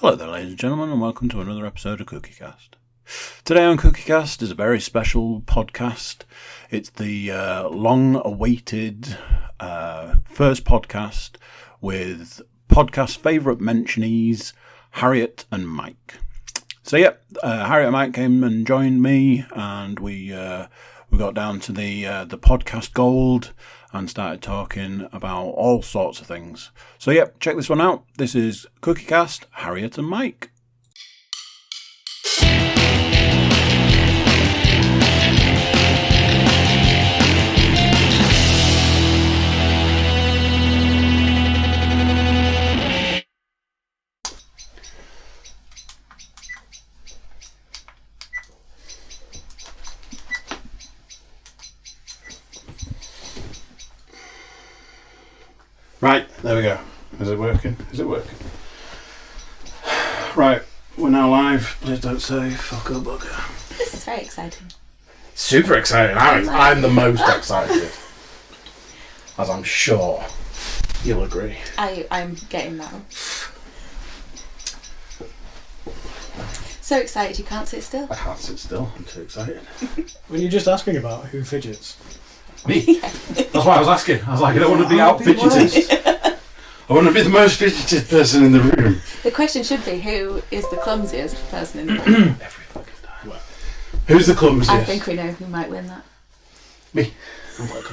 Hello there, ladies and gentlemen, and welcome to another episode of Cookiecast. Today on Cookiecast is a very special podcast. It's the long-awaited first podcast with podcast favourite mentionees, Harriet and Mike. So Harriet and Mike came and joined me, and we got down to the podcast gold and started talking about all sorts of things. So check this one out. This is Cookiecast, Harriet and Mike. Right, there we go. Is it working? Right, we're now live. Please don't say fuck a bugger. This is very exciting. Super exciting. I'm the most excited. As I'm sure you'll agree. I'm getting that. So excited you can't sit still. I can't sit still. I'm too excited. Were you just asking about who fidgets? Me? That's why I was asking. I was like, I don't want to be out fidgeted. I want to be the most fidgeted person in the room. The question should be, who is the clumsiest person in the room? Every fucking time. Well, who's the clumsiest? I think we know who might win that. Me. I'm quite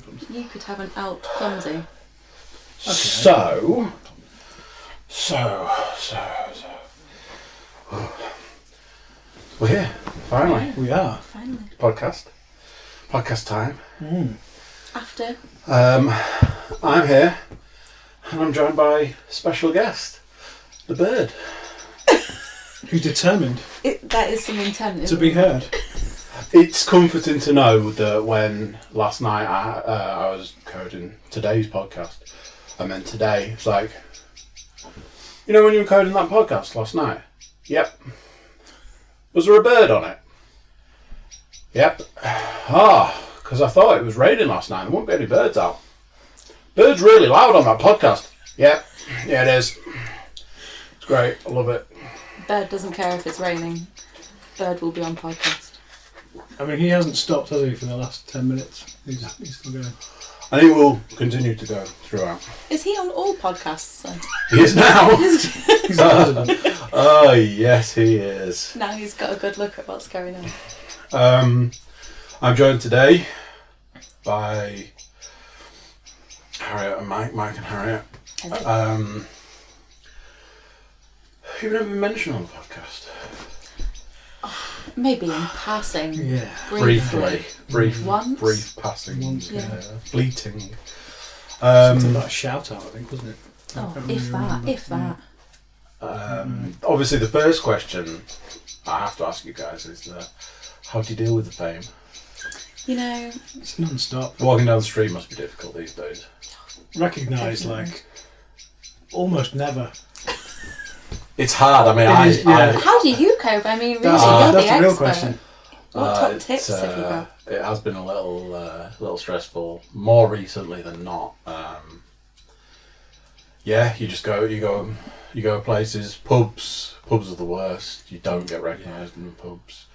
clumsy. You could have an out clumsy. Okay. So. We're here, finally. We are. Finally. Podcast time. After. I'm here, and I'm joined by a special guest, the bird. Who's determined That is some intent. to be heard. It's comforting to know that when last night I was coding today's podcast, and then today it's like, you know when you were coding that podcast last night? Yep. Was there a bird on it? Yep. Because I thought it was raining last night. There wouldn't be any birds out. Birds really loud on that podcast. Yep. Yeah, it is. It's great. I love it. Bird doesn't care if it's raining. Bird will be on podcast. I mean, he hasn't stopped, has he, for the last 10 minutes? He's still going. And he will continue to go throughout. Is he on all podcasts then? He is now. He's the president. Oh, yes, he is. Now he's got a good look at what's going on. I'm joined today by Harriet and Mike and Harriet. Hello. Who've never been mentioned on the podcast? Maybe in passing. Yeah. Briefly. Once? Brief passing. Once, yeah. Fleeting. Something like a shout out, I think, wasn't it? If that. Obviously, the first question I have to ask you guys is how do you deal with the fame? You know, It's non-stop. Walking down the street must be difficult these days. Recognised, like, almost never. It's hard. I mean, how do you cope? I mean, really, That's you're the the real expert. question. What top tips have you got? It has been a little stressful, more recently than not. You just go places, pubs are the worst. You don't get recognised in the pubs.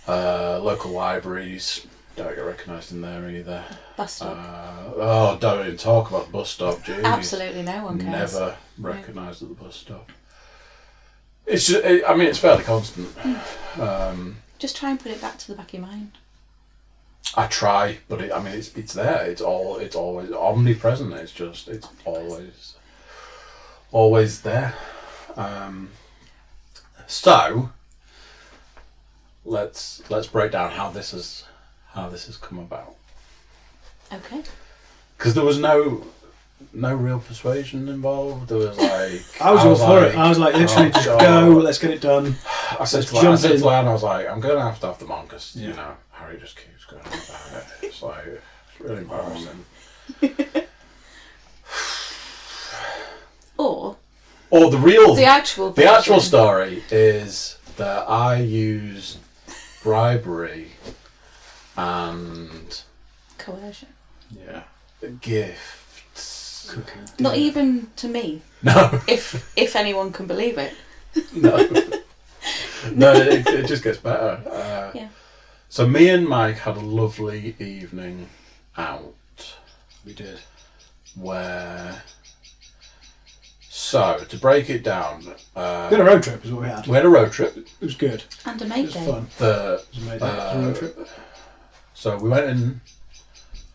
Local libraries, don't get recognised in there either. Bus stop. Don't even talk about the bus stop. Jeez. Absolutely no one cares. Never recognised at the bus stop. It's just, it's fairly constant. Just try and put it back to the back of your mind. I try, but it's there. It's always omnipresent. It's always there. So let's break down how this has come about. Okay. Because there was no real persuasion involved. There was like I was all for it. I was like, literally, just go, let's get it done. I said to Lan, I was like, I'm going to have them on because you know Harry just keeps going on about it. It's like it's really embarrassing. Or the actual story. story is that I used bribery and coercion. gifts Cooking. Not even to me, No, if anyone can believe it. no, no. It just gets better. Yeah. So me and Mike had a lovely evening out We did. where. So to break it down, We had a road trip is what we had. we had a road trip. It was good. And a It mate was day. fun. The It was amazing. It was a road trip. So we went in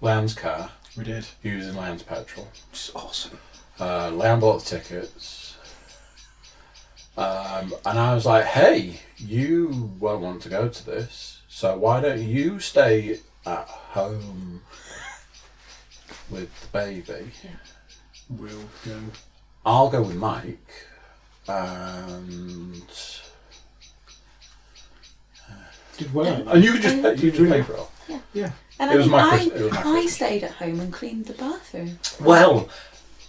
Leanne's car We did. using Leanne's petrol. Which is awesome. Leanne bought the tickets. And I was like, hey, you won't want to go to this, so why don't you stay at home with the baby? We'll go. I'll go with Mike. And Did well. and you could just pay, you could pay for it all. Yeah. And It was my I, Christmas- it was my I Christmas. stayed at home and cleaned the bathroom. Well,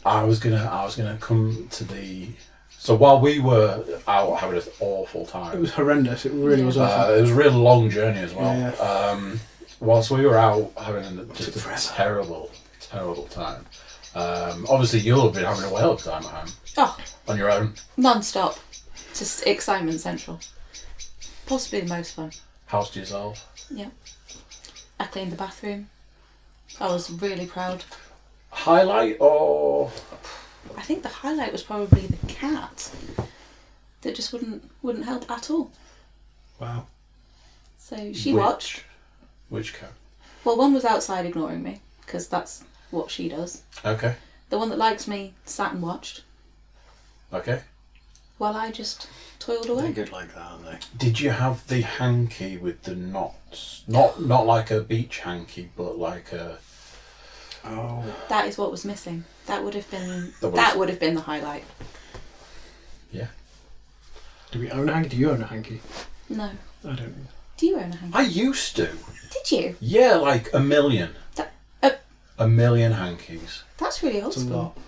I was gonna come to the. So while we were out having an awful It time, was horrendous. It really was awful. it was a really long journey as well. Yeah. Whilst we were out having just Took forever. a terrible time. Obviously, you'll have been having a whale of a time at home Oh, on your own. non-stop. Just excitement central. Possibly the most fun. House to yourself. Yeah. I cleaned the bathroom. I was really proud. Highlight or I think the highlight was probably the cat. That just wouldn't help at all. Wow. So she Which? watched. which cat? Well, one was outside ignoring me, because that's what she does. Okay. The one that likes me sat and watched, Okay. while I just toiled They're away. good like that, aren't they? Did you have the hanky with the knots? Not like a beach hanky, but like a. Oh. That is what was missing. That would have been That was- the highlight. Yeah. Do we own a hanky? Do you own a hanky? No. I don't. Do you own a hanky? I used to. Did you? Yeah, like a million. That, A million hankies. that's really old It's a school. lot.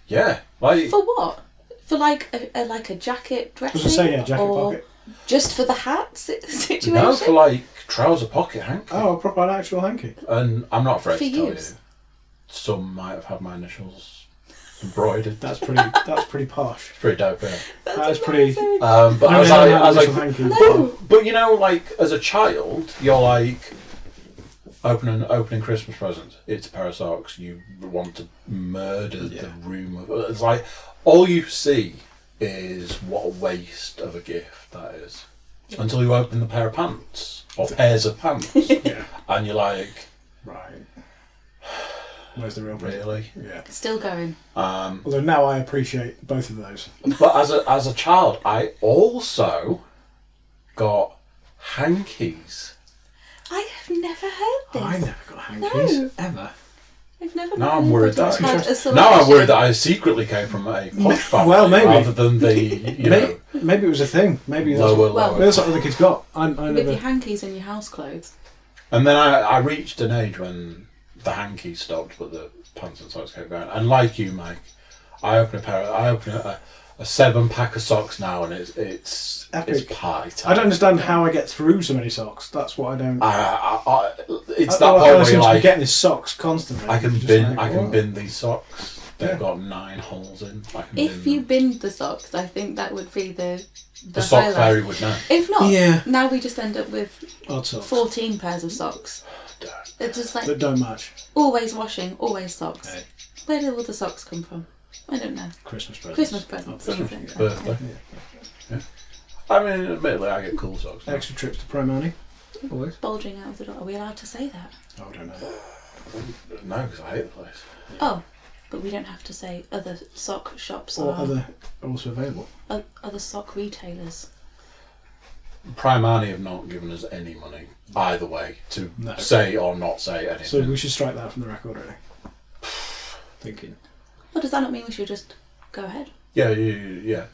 Yeah, like For what? For like a jacket I dressing? was going to say, yeah, jacket or pocket. just for the hat situation? no, for like trouser pocket hanky. Oh, a proper actual hanky. And I'm not afraid For to tell use. you, some might have had my initials embroidered. That's pretty posh. It's pretty dope, yeah. That is pretty. amazing. But I as don't know I how was initial like, hanky. No. but you know, like as a child, you're like opening Christmas presents. It's a pair of socks. You want to murder the room of. It's like all you see is what a waste of a gift that is. Until you open the pair of pants or pairs of pants, Yeah. and you're like, Right. Where's the real present? really? Yeah. Still going. Although now I appreciate both of those. But as a child, I also got hankies. I have never heard this. I never got hankies. No. Ever. I've never Now met I'm worried anybody that who's had a now I'm worried selection. that I secretly came from a posh family Well, maybe. rather than the you know Maybe it was a thing. Maybe that's lower what, lower. maybe that's what other kids got. I With never. your hankies and your house clothes. And then I reached an age when the hankies stopped, but the pants and socks kept going. And like you, Mike, I open a 7-pack of socks now, and it's Epic. party time. I don't understand how I get through so many socks. That's what I don't. It's that all point I where seem you're to be like, getting is socks constantly. I can Just bin like, I can what? bin these socks. They've Yeah. got 9 holes in. I can If bin you them. binned the socks, I think that would be the sock highlight. fairy would know. If not, Yeah. now we just end up with Odd socks 14 pairs of socks. It's just like that don't match. always washing, always socks. Hey. Where did all the socks come from? I don't know. Christmas presents. Christmas presents. Christmas things like that. Birthday. Yeah. I mean, admittedly, I get cool socks. now. Extra trips to Pro Money. Always. Bulging out of the door. Are we allowed to say that? Oh, I don't know. No, because I hate the place. Oh, but we don't have to say other sock shops Or or other also available. other sock retailers. Primani have not given us any money either way to No. say or not say anything. So we should strike that from the record, really. Thinking. Well, does that not mean we should just go ahead? Yeah, yeah.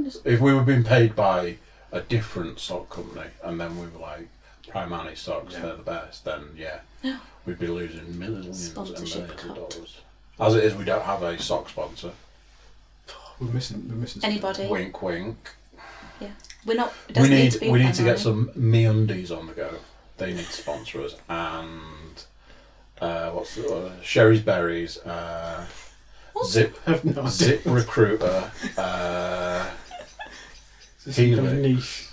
Just- If we were being paid by a different sock company and then we were like, Primani socks, Yeah. they're the best, then yeah, we'd be losing millions and Sponsorship millions of cut. dollars. As it is, we don't have a sock sponsor. We're missing. Anybody? Wink, wink. Yeah. We're not. It We doesn't need to be we need to get Primani. some MeUndies on the go. They need to sponsor us, and what's the Sherry's Berries. Zip, I have no idea. Zip Recruiter, This is kind of Healy. niche.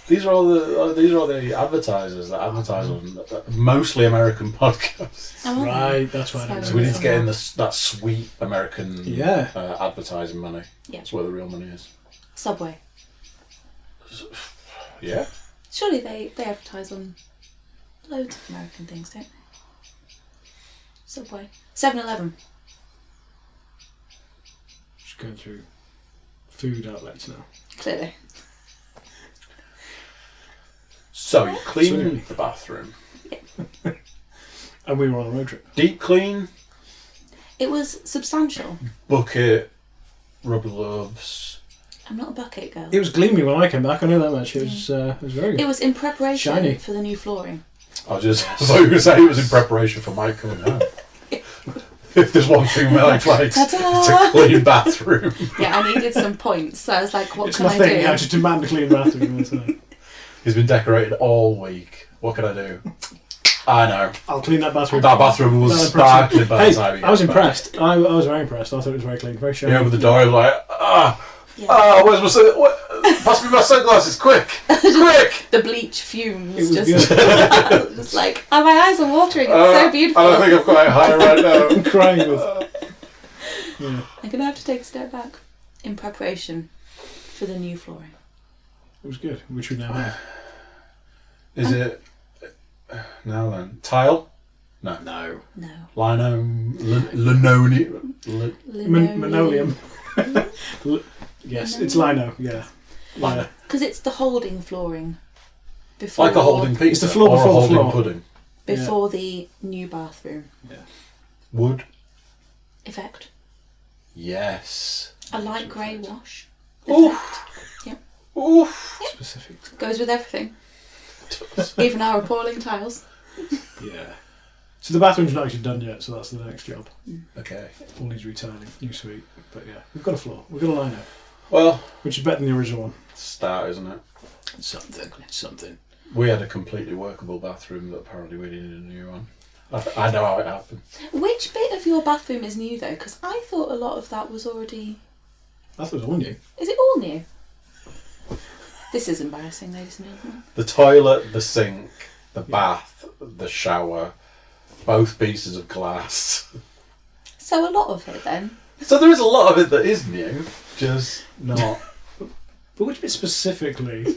These are all the advertisers that advertise on mostly American podcasts. Oh, Right, that's why I don't So know. we need to get in that sweet American Yeah. advertising money. Yeah. That's where the real money is. Subway. Yeah. Surely they advertise on loads of American things, don't they? Subway. 7-Eleven. Just going through food outlets now. Clearly. So you clean Swimmingly. the bathroom. And we were on a road trip. Deep clean, It was substantial. bucket, rubber gloves. I'm not a bucket girl. It was gleaming when I came back, I know that much. It was very good. It was in preparation Shiny. for the new flooring. I thought you were going to say it was in preparation for Mike coming home. If there's one thing Mike likes, it's Ta-da! a clean bathroom. Yeah, I needed some points, so I was like, what It's can my I thing, do? how to demand a clean bathroom. All the time. He's been decorated all week. What can I do? I know. I'll clean that bathroom. That bathroom was That sparkling by Hey, the time he I was got back. impressed. I was very impressed. I thought it was very clean, very shiny. He opened the door, he was like, where's my pass me my sunglasses, quick! Quick! The bleach fumes. It was just, good. just like, oh, my eyes are watering. It's so beautiful. I don't think I'm quite high right now. I'm crying with. Yeah. I'm going to have to take a step back in preparation for the new flooring. It was good, which we now have. Is it... Now then. Tile? No. No. No. Linoleum. Linoleum. Yes, it's lino, yeah. Lino. Because it's the holding flooring. Before, Like a holding pizza. It's the floor or a before the holding floor. pudding. Before the new bathroom. Wood. Effect. Yes. A light grey wash. Oof. Effect. Oof. Specific. Goes with everything. Even our appalling tiles. Yeah. So the bathroom's not actually done yet, so that's the next job. Okay. All needs returning, new suite. But yeah, we've got a floor. We've got a lino, Well, which is better than the original one. start, isn't it? Something. We had a completely workable bathroom that apparently we needed a new one. I know how it happened. Which bit of your bathroom is new though? Because I thought a lot of that was already... I thought it was all new. Is it all new? This is embarrassing, ladies and gentlemen. The toilet, the sink, the bath, the shower, both pieces of glass. So a lot of it then. So there is a lot of it that is new, just not But which bit specifically?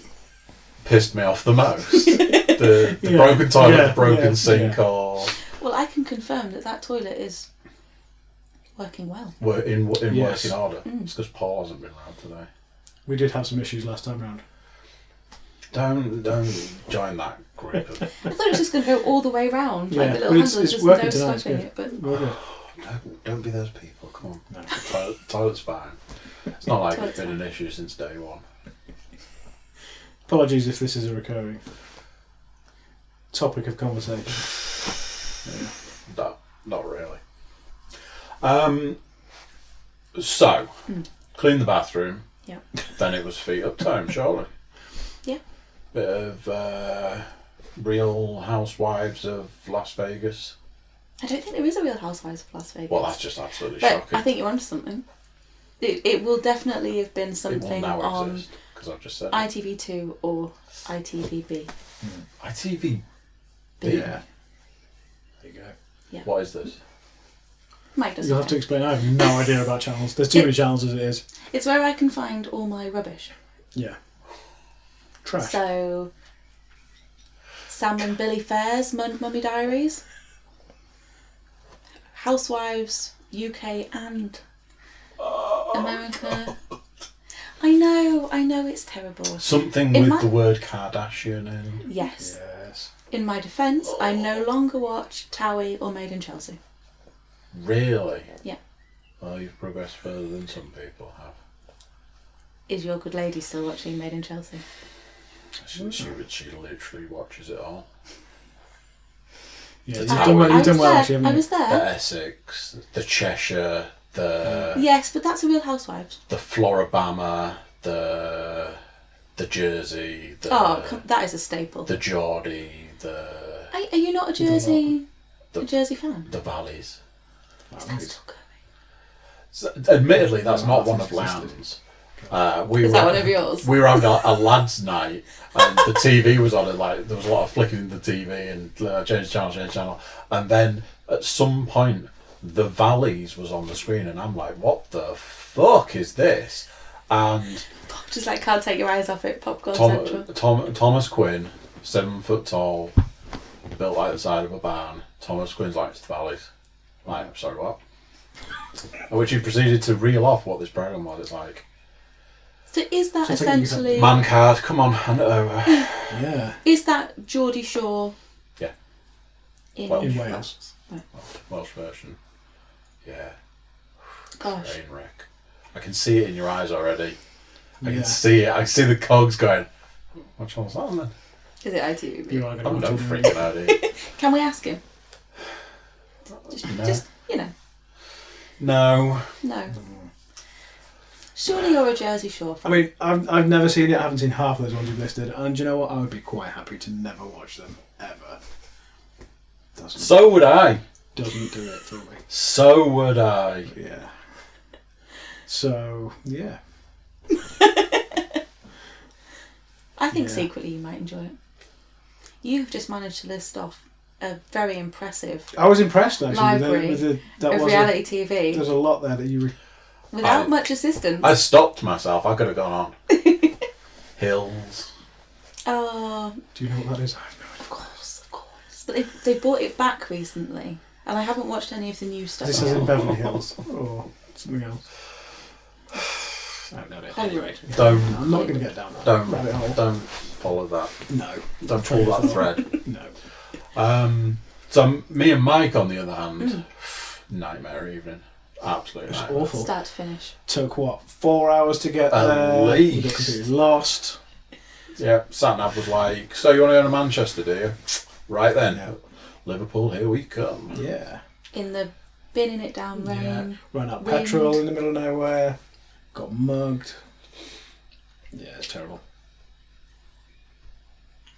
pissed me off the most. The Yeah, broken toilet, yeah, the broken yeah, sink, yeah. or Well, I can confirm that toilet is working well. were in Yes. working order. It's because Paul hasn't been around today. We did have some issues last time round. Don't join that group. Of, I thought it was just going to go all the way round, Yeah, like the but little it's handle, just working no tonight, it's swiping good. it. But Well, good. don't be those people. Come on. No. Toilet's fine. It's not like Toilet's it's been fine. an issue since day one. Apologies if this is a recurring topic of conversation. No, not really. So, clean the bathroom. Yeah. Then it was feet up time, surely. Yeah. Bit of Real Housewives of Las Vegas. I don't think there is a Real Housewives of Las Vegas. Well, that's just absolutely but shocking. I think you're onto something. It will definitely have been it will something now on exist because I've just said it. ITV2 or ITVB. ITV. Yeah. There you go. What is this? Mike doesn't You'll have to know. explain. I have no idea about channels. There's too many channels as it is. It's where I can find all my rubbish. Yeah. Trash. So, Sam and Billy Fair's Mummy Diaries, Housewives UK and America. I know it's terrible. Something In with my- the word Kardashian in. Yes. Yes. In my defence, I no longer watch Towie or Made in Chelsea. Really? Yeah. Well, you've progressed further than some people have. Is your good lady still watching Made in Chelsea? She literally watches it all. Yeah, The you've Tower. done well, I you've was done well there. actually, I haven't was The there. Essex, the Cheshire, the Yes, but that's a Real Housewives. the Floribama, the Jersey, That is a staple. the Geordie, the Are you not a Jersey the- fan? the Valleys. Is that still going? So, admittedly, that's not one of Leanne's. Is that one of yours? We were having a lads' night, and the TV was on, and like there was a lot of flicking in the TV, and change channel, and then at some point, The Valleys was on the screen, and I'm like, what the fuck is this? And Just like can't take your eyes off it. Popcorn Central. Thomas Quinn, 7 foot tall, built like the side of a barn. Thomas Quinn's like, it's The Valleys. Like, I'm sorry, what? Which he proceeded to reel off what this program was. It's like, So is that So it's like essentially? man card, come on, hand it over. Yeah. Is that Geordie Shore? Yeah. In Welsh. Wales. Welsh version. Yeah. Gosh. Train wreck. I can see it in your eyes already. I Yeah. can see it. I can see the cogs going, what channel's that on then? Is it ITV? You are going to I'm watch no it. freaking idea. Can we ask him? No. Just you know. No. No. Surely you're a Jersey Shore I fan. mean, I've never seen it. I haven't seen half of those ones you've listed. And do you know what? I would be quite happy to never watch them ever. So would I. Doesn't do it for me. So would I. Yeah. So yeah. I think Yeah. secretly you might enjoy it. You've just managed to list off a very impressive I was impressed actually library with the that of was reality TV there's a lot there that you. without much assistance. I stopped myself. I could have gone on. Hills. Oh, Do you know what that is? I have no of course. But they brought it back recently, and I haven't watched any of the new stuff. idea. This is in Beverly Hills or something else. I have no idea. Anyway, Don't I'm not going to get down that rabbit hole. don't follow that. No. Don't pull that thread. No. So me and Mike, on the other hand, nightmare evening. Absolute It's nightmare. awful. Start to finish. Took what, 4 hours to get At there. We least. got completely lost. Yeah, Satnav was like, so you want to go to Manchester, do you? Right then. Yeah. Liverpool, here we come. Yeah. In the binning it down rain. Yeah. Ran out of wind. petrol in the middle of nowhere. Got mugged. Yeah, it's terrible.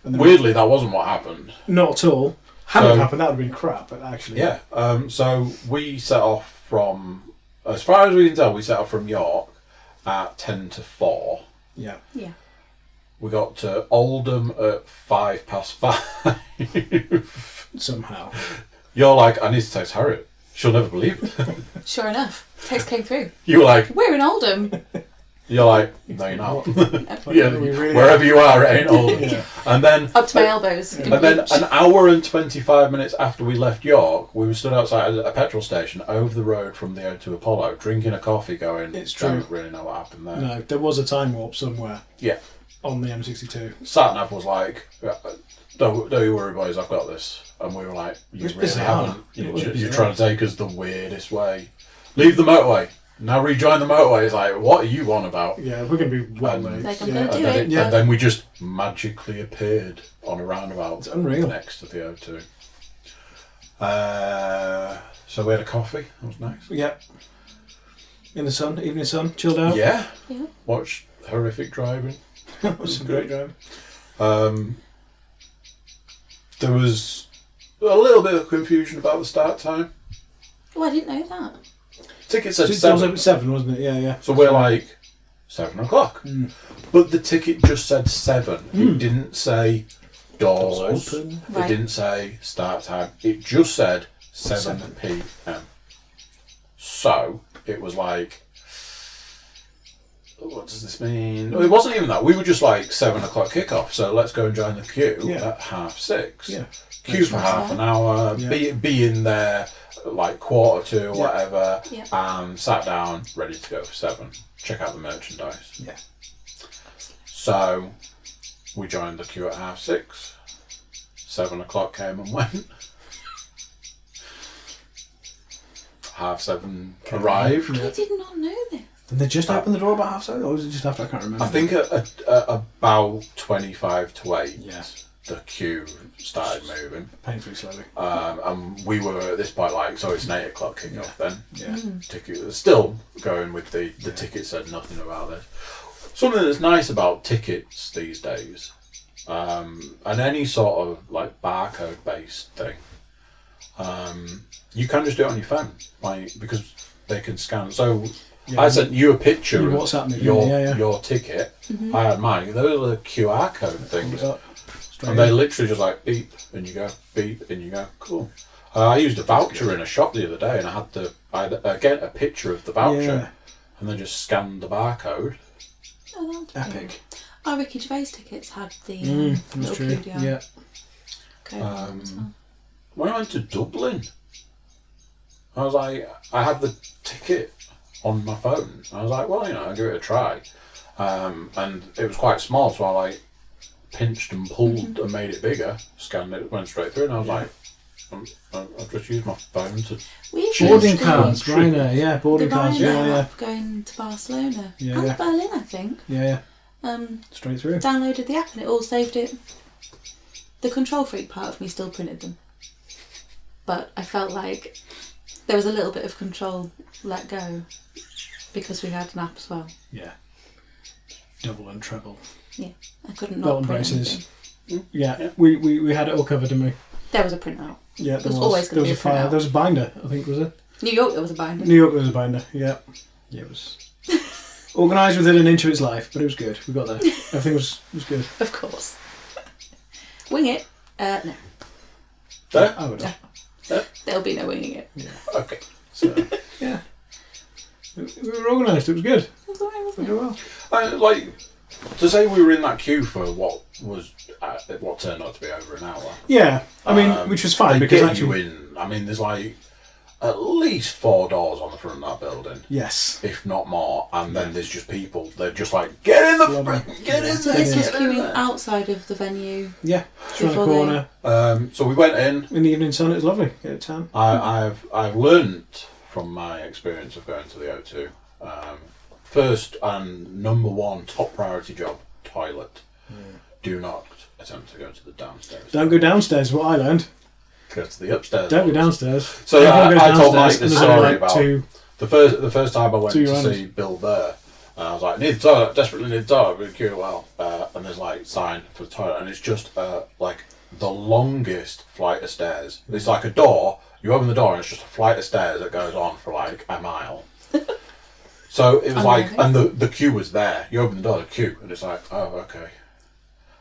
And then Weirdly, that wasn't what happened. not at all. Had it So- happened, that would have been crap, but actually. Yeah. So we set off from, as far as we can tell, we set off from York at 10 to 4. Yeah. Yeah. We got to Oldham at 5:05. Somehow. You're like, I need to text Harriet. She'll never believe it. Sure enough, text came through. You were like, We're in Oldham. you're like, no, you're not. Yeah, Yeah, we really wherever you are, it ain't Oldham. Yeah. And then, Up to my elbows. and then an hour and 25 minutes after we left York, we were stood outside a petrol station over the road from the O2 Apollo, drinking a coffee, going, It's true. don't really know what happened there. No, there was a time warp somewhere Yeah. on the M62. Satnav was like, don't you worry, boys, I've got this. And we were like, you It's really bizarre. haven't. It was You're bizarre. trying to take us the weirdest way. Leave the motorway. Now rejoin the motorway. It's like, what are you on about? Yeah, we're going to be well And- late. Like, I'm yeah. gonna do And then, it. and then we just magically appeared on a roundabout It's unreal. next to the O2. So we had a coffee. That was nice. Yeah. In the sun, evening sun, chilled out. Yeah. Yeah. Watched horrific driving. That was some great driving. There was a little bit of confusion about the start time. Oh, I didn't know that. Ticket said It was 7. at 7, wasn't it? Yeah, yeah. So we're like, 7 o'clock. Mm. But the ticket just said 7. It didn't say doors. Doors open. Right. It didn't say start time. It just said 7 p.m. So it was like, what does this mean? It wasn't even that. We were just like 7 o'clock kickoff. So let's go and join the queue Yeah. at 5:30. Yeah. Queue for Makes half sense. an hour. Yeah. Be in there like 1:45 or Yeah. whatever. Yeah. Sat down, ready to go for 7. Check out the merchandise. Yeah. So we joined the queue at 6:30. 7 o'clock came and went. 7:30 arrived. I did not know this. Did they just open the door about 7:30, or was it just after? I can't remember. I think at about 25 to 8, Yeah. the queue started moving. Painfully slowly. And we were at this point like, so it's an 8 o'clock kickoff then. Yeah. Ticket still going with the ticket said nothing about this. Something that's nice about tickets these days, and any sort of like barcode based thing, you can just do it on your phone, like, because they can scan. So Yeah, I sent you a picture you of WhatsApp me, your yeah. ticket. I had mine. Those are the QR code things. Straight And they in. literally just like beep and you go, beep and you go, cool. I used a voucher in a shop the other day and I had get a picture of the voucher Yeah. and then just scanned the barcode. Oh, that's brilliant. Epic. Our Ricky Gervais tickets had the That's little true. QR Yeah. code on them as well. When I went to Dublin, I was like, I had the ticket on my phone. I was like, well, I'll give it a try. And it was quite small, so I like pinched and pulled and made it bigger, scanned it, went straight through, and I was like, I've just used my phone to. We've Boarding used cards, Ryanair, yeah, boarding the cards, Ryanair yeah. app going to Barcelona Yeah, and yeah. Berlin, I think. Yeah. Straight through. Downloaded the app and it all saved it. The control freak part of me still printed them, but I felt like there was a little bit of control let go because we had an app as well. Yeah. Double and treble. Yeah, I couldn't Belt not and print braces. anything. Yeah. We had it all covered, didn't we? There was a printout. Yeah, There's always there going was to a be a file. printout. There was a binder, I think, was it? New York, there was a binder. New York, there was a binder. Yeah. Yeah, it was organised within an inch of its life, but it was good. We got there. Everything was good. Of course. Wing it? No. There? I would have. There'll be no winging it. Yeah. Okay. So, yeah. We were organised. It was good. That's all right, We wasn't did it? well. Like, to say we were in that queue for what turned out to be over an hour. Yeah. I mean, which was fine they because get actually. you in. I mean, there's like at least 4 doors on the front of that building, Yes. if not more, and then there's just people. They're just like, get in the front, get in So there. this was get in queuing there." outside of the venue. Yeah. Just around the Before corner. So we went in. In the evening sun, it was lovely. Get a tan. I've learnt from my experience of going to the O2. First and number one top priority job, toilet. Do not attempt to go to the downstairs. Don't go downstairs, what I learned. Go to the upstairs. Don't go ones. downstairs. So Everyone goes I told downstairs Mike and this there's only story like about the first time I went two to runners. see Bill Burr. And I was like, need the toilet, desperately need the toilet, really queue well. And there's like sign for the toilet, and it's just like the longest flight of stairs. It's like a door. You open the door, and it's just a flight of stairs that goes on for like a mile. So it was like, and the queue was there. You open the door, the queue, and it's like, oh, okay.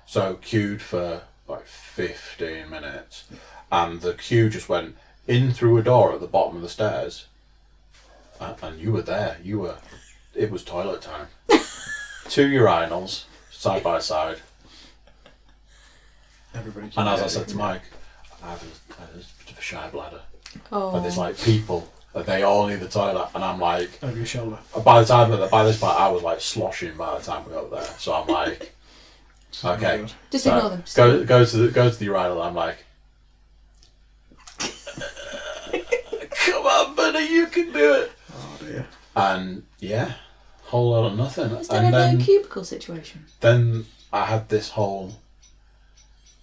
So queued for like 15 minutes, and the queue just went in through a door at the bottom of the stairs, and you were there. It was toilet time. 2 urinals side by side, Everybody. and as I said to Mike, I have a bit of a shy bladder, Oh. and there's like people. They all need the toilet, and I'm like, Over your shoulder. by this part, I was like sloshing by the time we got there. So I'm like, okay, Just so ignore them. go to the urinal. I'm like, come on, buddy, you can do it. Oh dear. And yeah, whole lot of nothing. Is there And a then no cubicle situation? then I had this whole,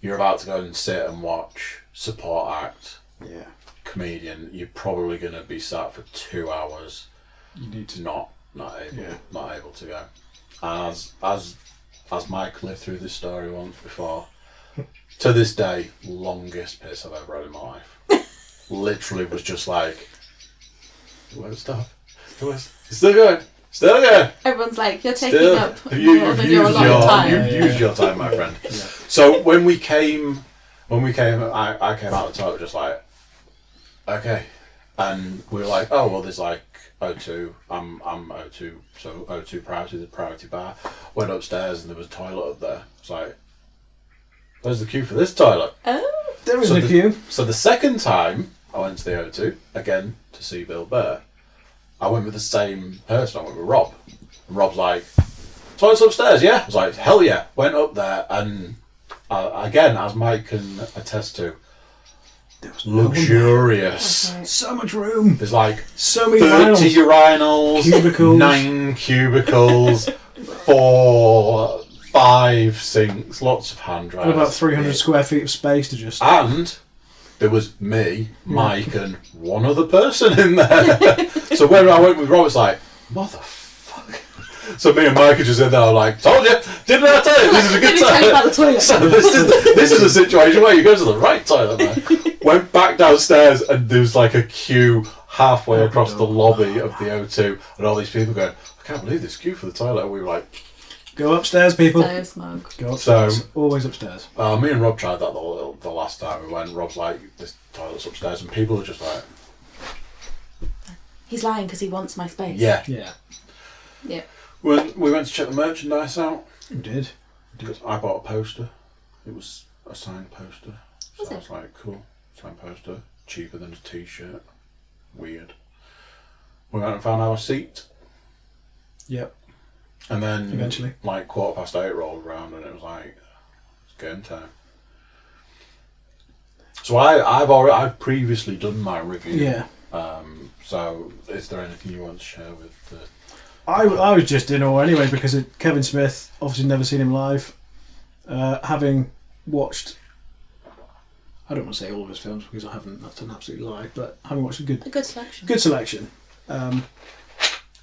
you're about to go and sit and watch support act. Yeah. Comedian, you're probably going to be sat for 2 hours. You need to. not able to go. And as Mike lived through this story once before, to this day, longest piss I've ever had in my life. Literally was just like, it won't stop. It's still going. Still going. Everyone's like, you're taking Still. up more You've than your used allotted time. You've used your time, my friend. Yeah. So when we came, I came out of the toilet just like, okay, and we were like, oh well, there's like O2. I'm O2, so O2 priority, the priority bar. Went upstairs and there was a toilet up there. It's like, where's the queue for this toilet? Oh. There was So a queue. So the second time I went to the O2 again to see Bill Burr, I went with the same person. I went with Rob. And Rob's like, toilet's upstairs, yeah? I was like, hell yeah. Went up there and again, as Mike can attest to, There was no one there. luxurious. Okay. So much room. There's like So many 30 urinals. urinals, Cubicles. 9 cubicles, 4, 5 sinks, lots of hand dryers. And about 300 square feet of space to just. And there was me, Mike, and one other person in there. So when I went with Rob, it's like, motherfucker. So me and Mike are just in there like, told you, didn't I tell you, this is a good Let me tell you about the toilet. So this is a situation where you go to the right toilet, man. Went back downstairs and there was like a queue halfway across the lobby of the O2 and all these people going, I can't believe this queue for the toilet. And we were like, go upstairs, people. So smug. Go upstairs. Always upstairs. me and Rob tried that the last time we went. Rob's like, this toilet's upstairs, and people are just like, He's lying because he wants my space. yeah. Yeah. When we went to check the merchandise out, We did. I bought a poster. It was a signed poster. So Was I it? was like, cool, signed poster, cheaper than a t-shirt. Weird. We went and found our seat. Yep. And then Eventually. like 8:15 rolled around and it was like, it's game time. So I've previously done my review. Yeah. So is there anything you want to share with the... I was just in awe anyway because Kevin Smith, obviously never seen him live. Having watched, I don't want to say all of his films because I haven't, that's an absolute lie, but having watched a good selection.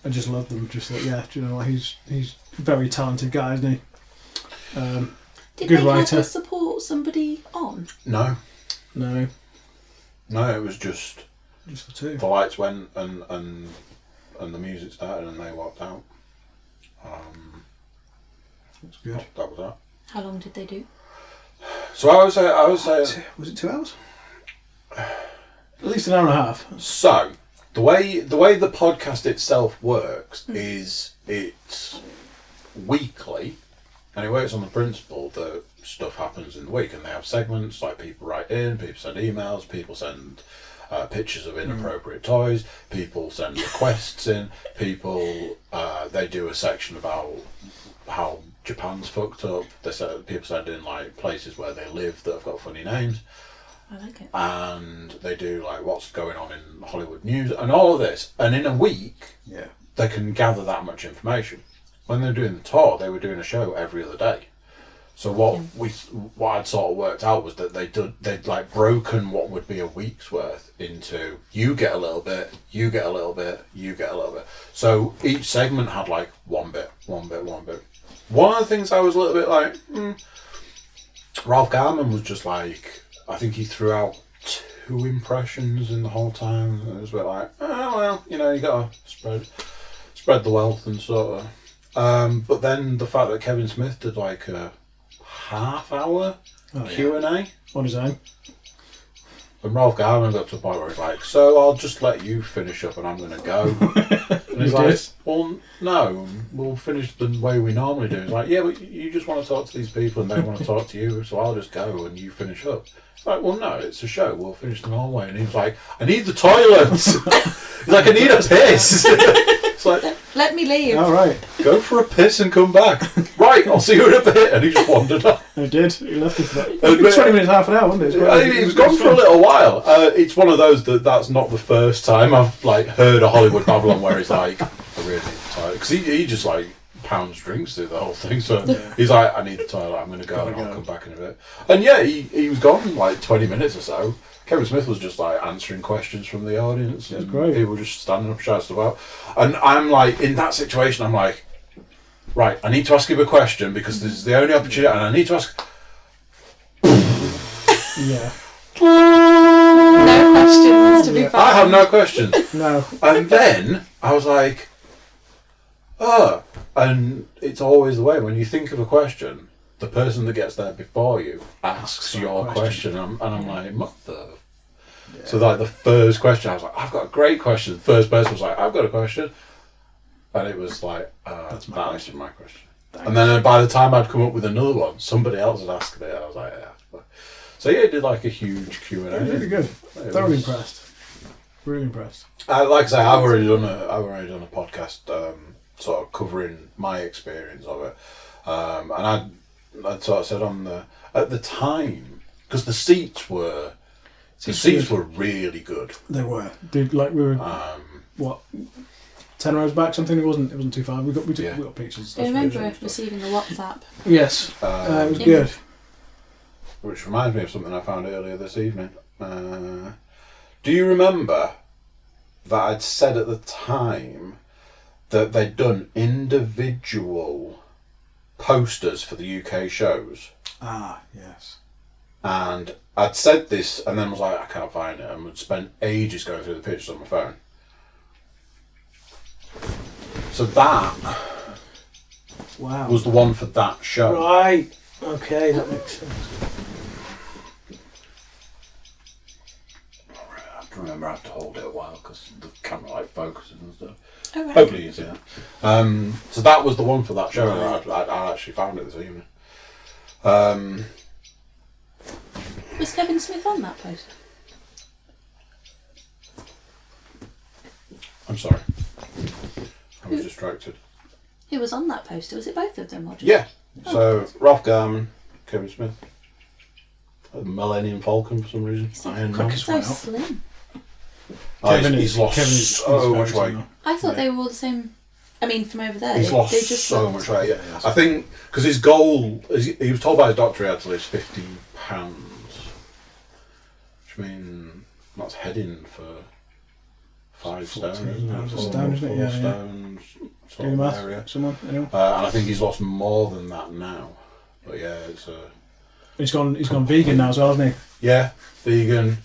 I just love them. Just thought, yeah, do you know what? He's a very talented guy, isn't he? Did good they writer. have to support somebody on? No, No, it was just the two. the lights went and the music started and they walked out. That's good. That was that. How long did they do? So I would say Was it 2 hours? At least an hour and a half. so. The way the podcast itself works is it's weekly, and it works on the principle that stuff happens in the week, and they have segments like people write in, people send emails, people send pictures of inappropriate toys, people send requests in, people they do a section about how Japan's fucked up. People send in like places where they live that have got funny names. I like it. And they do like what's going on in Hollywood news and all of this. And in a week, they can gather that much information. When they were doing the tour, they were doing a show every other day. So what I'd sort of worked out was that they'd like broken what would be a week's worth into you get a little bit, you get a little bit, you get a little bit. So each segment had like one bit. One of the things I was a little bit like, Ralph Garman was just like, I think he threw out 2 impressions in the whole time. It was a bit like, oh well, you gotta spread the wealth and sort of. But then the fact that Kevin Smith did like a half-hour Q&A On his own. and Ralph Garman got to a point where he's like, so I'll just let you finish up and I'm going to go. And he's like, well, no, we'll finish the way we normally do. He's like, yeah, but you just want to talk to these people and they want to talk to you, so I'll just go and you finish up. It's like, well, no, it's a show. We'll finish the normal way. And he's like, I need the toilets. He's like, I need a piss. It's like, Let me leave. All right. go for a piss and come back. Right, I'll see you in a bit. And he just wandered off. I did. He left it for that. 20 minutes, half an hour, wasn't it? He was gone for a little while. It's one of those that's not the first time I've like heard a Hollywood Babylon where he's like, I really need the toilet. Because he just like pounds drinks through the whole thing. So he's like, I need the toilet, I'm going to go and I'll come back in a bit. And yeah, he was gone in like 20 minutes or so. Kevin Smith was just like answering questions from the audience. That's great. People were just standing up, shouting stuff out. And I'm like, in that situation, I'm like, right, I need to ask him a question because this is the only opportunity, and I need to ask. Yeah. No questions to be found. I have no questions. No. And then I was like, oh, and it's always the way when you think of a question, the person that gets there before you asks your question, and I'm like, mother. Yeah. So like the first question, I was like, I've got a great question. The first person was like, I've got a question, and it was like, that answered my question. Thanks. And then by the time I'd come up with another one, somebody else had asked it. I was like, yeah. So yeah, it did like a huge Q&A. It was really good. Thoroughly impressed. Really impressed. Like I say, I've already done a podcast sort of covering my experience of it, and I'd sort of said at the time, because the seats were really good. They were. Dude, like we were 10 rows back, something. It wasn't too far. We got pictures. I remember receiving a WhatsApp. Yes, it was good. Which reminds me of something I found earlier this evening. Do you remember that I'd said at the time that they'd done individual posters for the UK shows. Ah, yes. And I'd said this and then was like, I can't find it, and would spend ages going through the pictures on my phone. So that Wow. was the one for that show. Right. Okay, that makes sense. I have to remember I have to hold it a while because the camera like focuses and stuff. Oh, right. Hopefully you see that. So that was the one for that show, and I actually found it this evening. Was Kevin Smith on that poster? I'm sorry. I was distracted. Who was on that poster? Was it both of them? Or just... Yeah. So Ralph Garman, Kevin Smith, the Millennium Falcon for some reason. Iron Man. Quickest So one out. slim. He's lost so much weight. I thought they were all the same. I mean, from over there. He's lost they just so looked- much weight. I think because his goal, he was told by his doctor he had to lose 50 pounds, which means that's heading for 5 stone, 14 isn't pounds it? a stone, isn't it? 4 Yeah, yeah. stones, sort Do the of math. area. Someone, anyone? And I think he's lost more than that now. But yeah, it's He's gone vegan now as well, hasn't he? yeah, vegan.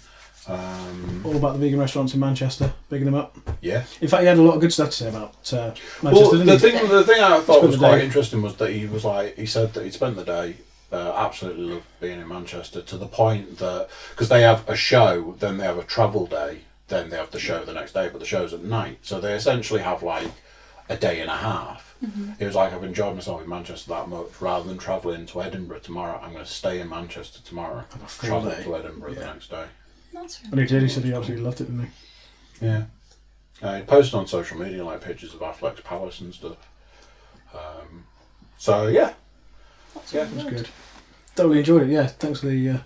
All about the vegan restaurants in Manchester, bigging them up. Yeah. In fact, he had a lot of good stuff to say about Manchester, Well, didn't the he? thing I thought Spent was the quite day. interesting was that he said that he'd spent the day, absolutely loved being in Manchester, to the point that, because they have a show, then they have a travel day, then they have the show the next day, but the show's at night, so they essentially have like a day and a half. It was like, I've enjoyed myself in Manchester that much, rather than travelling to Edinburgh tomorrow, I'm going to stay in Manchester tomorrow, full travel day. to Edinburgh the Yeah. next day. That's When he did, he said he absolutely loved it, didn't he? Yeah. He posted on social media like pictures of Affleck's palace and stuff. So yeah. Yeah. It was good. Totally enjoyed it. Yeah, thanks for the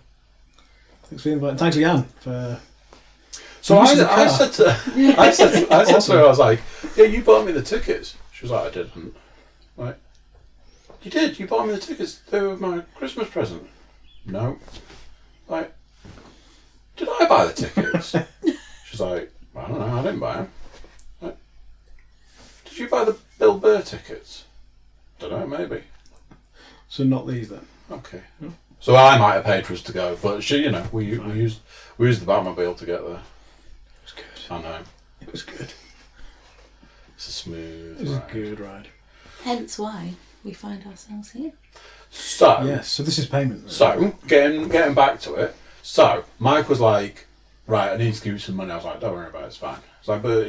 invite. And thanks again for. So Use the I car. said to her, I was like, yeah, you bought me the tickets. She was like, I didn't. Like, you did. You bought me the tickets. They were my Christmas present. No. Like, did I buy the tickets? She's like, I don't know. I didn't buy them. Like, did you buy the Bill Burr tickets? Don't know. Maybe. So not these then. Okay. So I might have paid for us to go, but she, we used the Batmobile to get there. It was good. I know. It was good. It's a smooth It was ride. a good ride. Hence why we find ourselves here. So, Yes. So this is payment. so getting back to it. So Mike was like, right, I need to give you some money. I was like, don't worry about it, it's fine. It's like, but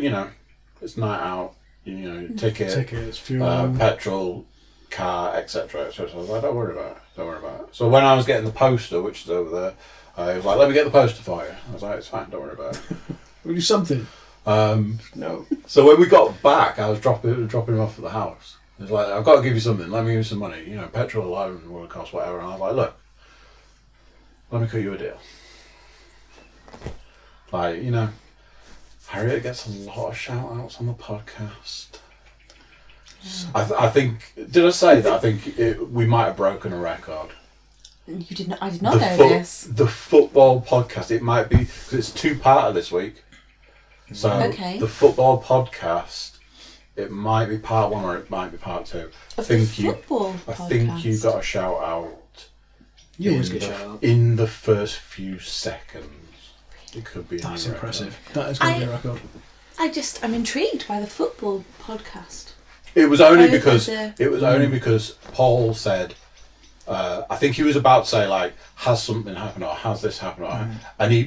it's night out. Ticket, Tickets, fuel. petrol, car, etc. So I was like, don't worry about it. Don't worry about it. So when I was getting the poster, which is over there, I was like, let me get the poster for you. I was like, it's fine, don't worry about it. We'll do something. No. So when we got back, I was dropping him off at the house. He was like, I've got to give you something. Let me give you some money. Petrol alone will cost whatever. And I was like, look, let me cut you a deal. Like, Harriet gets a lot of shout outs on the podcast. I think, did I say that? I think we might have broken a record. You did not. I did not know this. The football podcast, it might be, because it's 2-parter this week. So Okay. the football podcast, it might be part 1 or it might be part 2. Of the football I think you podcast. got a shout out. You always in get the- shout out. in the first few seconds. It could be. a That's new record. impressive. That is going to be a record. I'm intrigued by the football podcast. It was only Over because Paul said, I think he was about to say like, has something happened or has this happened or, and he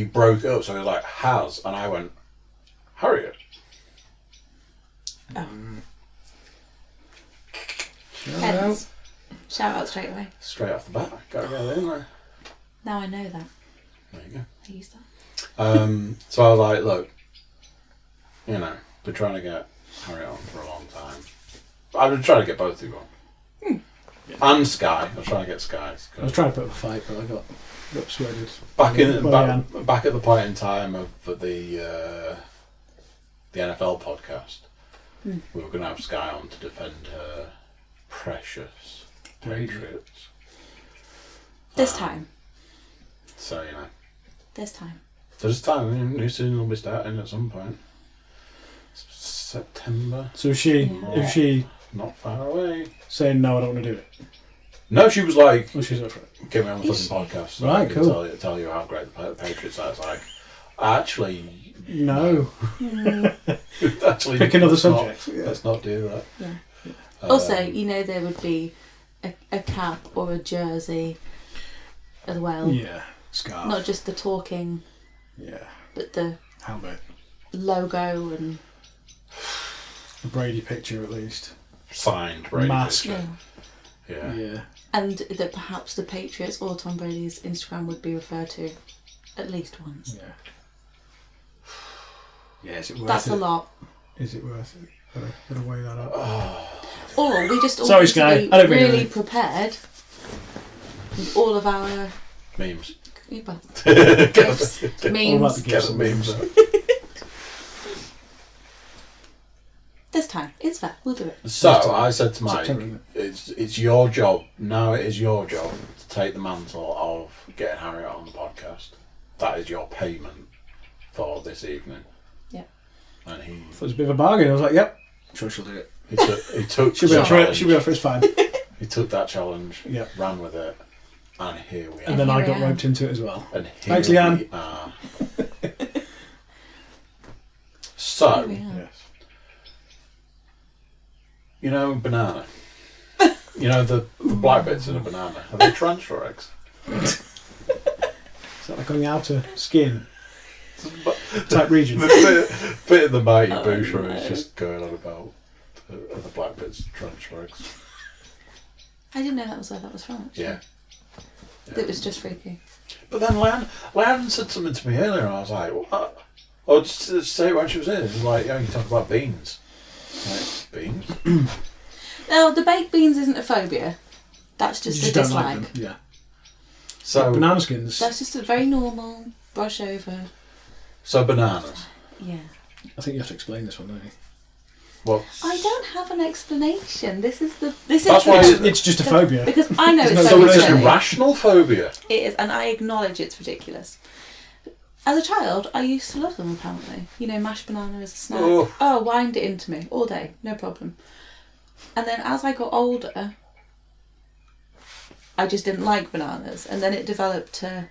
broke it up, so he was like, has, and I went, Harriet. Oh. Shout Hence, shout out straight away. Straight off the bat, gotta get it in there. Now I know that. There you go. I use that. So I was like, look, been trying to get Harriet on for a long time. I've been trying to get both of you on. And Sky. I was trying to get Sky. I was trying to put up a fight, but I got persuaded. Back Well, at the point in time of the NFL podcast, we were going to have Sky on to defend her precious Patriots. This time. So This time. there's time. New season will be starting at some point. September. So is she Not far away. saying no, I don't want to do it? No, she was like, Well, she's up for it. get me on the fucking podcast. So Right, I can cool. tell you how great the Patriots are. It's like, actually, No. actually, Pick another let's not- subject. Let's not do that. Yeah. Also, there would be a cap or a jersey as well. Yeah. Scarf. Not just the talking, Yeah. but the Helmet. logo and A Brady picture at least. Signed Brady. Mask. yeah. Yeah. Yeah. And that perhaps the Patriots or Tom Brady's Instagram would be referred to at least once. Yeah. Yeah, is it worth That's it? a lot. Is it worth it? Gotta weigh that up. Or we just all Sorry, need Sky. to be I don't mean really anything. prepared with all of our Memes. well, Get gifts, All about memes. the Get gifts the and memes. memes. This time, it's fair. We'll do it. So I said to Mike, September, it's your job now. It is your job to take the mantle of getting Harriet on the podcast. That is your payment for this evening. Yeah. And he It was a bit of a bargain. I was like, yep, sure she'll do it. he took She'll the be up for it. challenge. She'll be up for it. It's fine. He took that challenge. Yeah. Ran with it, and here we are. And then here I we got are. roped into it as well. And Thanks, here Leanne. we are. So, Here we are. Yes. you know, banana. You know the black bits in a banana. Are they tarantula eggs? Is that like on the outer skin But type region? the bit of the mighty Oh, Boucher no. is just going on about the black bits of tarantula eggs. I didn't know that was where that was from. Actually. Yeah. It was just freaky. But then Leanne said something to me earlier, and I was like, what? Oh, just to say when she was in, it was like, yeah, you talk about beans. Like, beans? No, the baked beans isn't a phobia. That's You just just a don't like dislike. them. Yeah. So, Banana skins. That's just a very normal brush over. so bananas. Yeah. I think you have to explain this one, don't you? Well, I don't have an explanation. This is That's why It's just a phobia. because I know There's it's no so so it's explanation. silly. irrational phobia. It is, and I acknowledge it's ridiculous. As a child, I used to love them, apparently. Mashed banana as a snack. Oh. Wind it into me all day, no problem. And then as I got older, I just didn't like bananas. And then it developed to,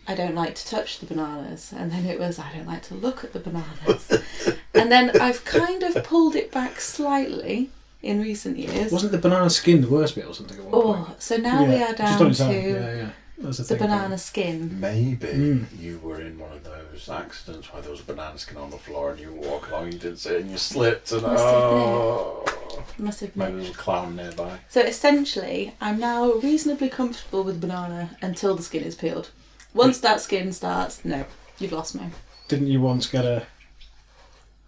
I don't like to touch the bananas. And then it was, I don't like to look at the bananas. And then I've kind of pulled it back slightly in recent years. Wasn't the banana skin the worst bit or something at one point? Oh, so now we are just down on its to own. Yeah. That's the the thing. banana skin. Maybe you were in one of those accidents where there was a banana skin on the floor and you walk along, you didn't see it, and you slipped, and Must have maybe been. there was a clown nearby. So essentially, I'm now reasonably comfortable with banana until the skin is peeled. Once that skin starts, no, you've lost me. Didn't you once get a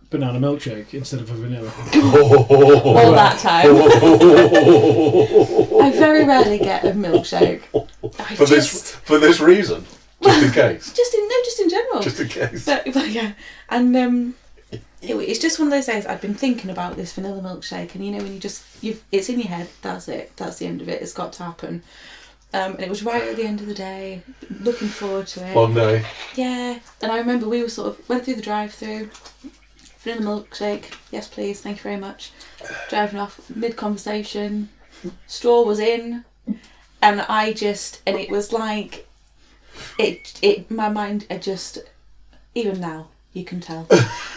banana milkshake instead of a vanilla? All that time. I very rarely get a milkshake. I For this reason, just in case, just in general. just in case. But yeah, and it's just one of those days. I've been thinking about this vanilla milkshake, and when it's in your head. That's it. That's the end of it. It's got to happen. And it was right at the end of the day. Looking forward to it. Long day. Yeah, and I remember we were went through the drive-through. Vanilla milkshake, yes please, thank you very much. Driving off mid-conversation, straw was in, and it was like, my mind had just, even now, you can tell,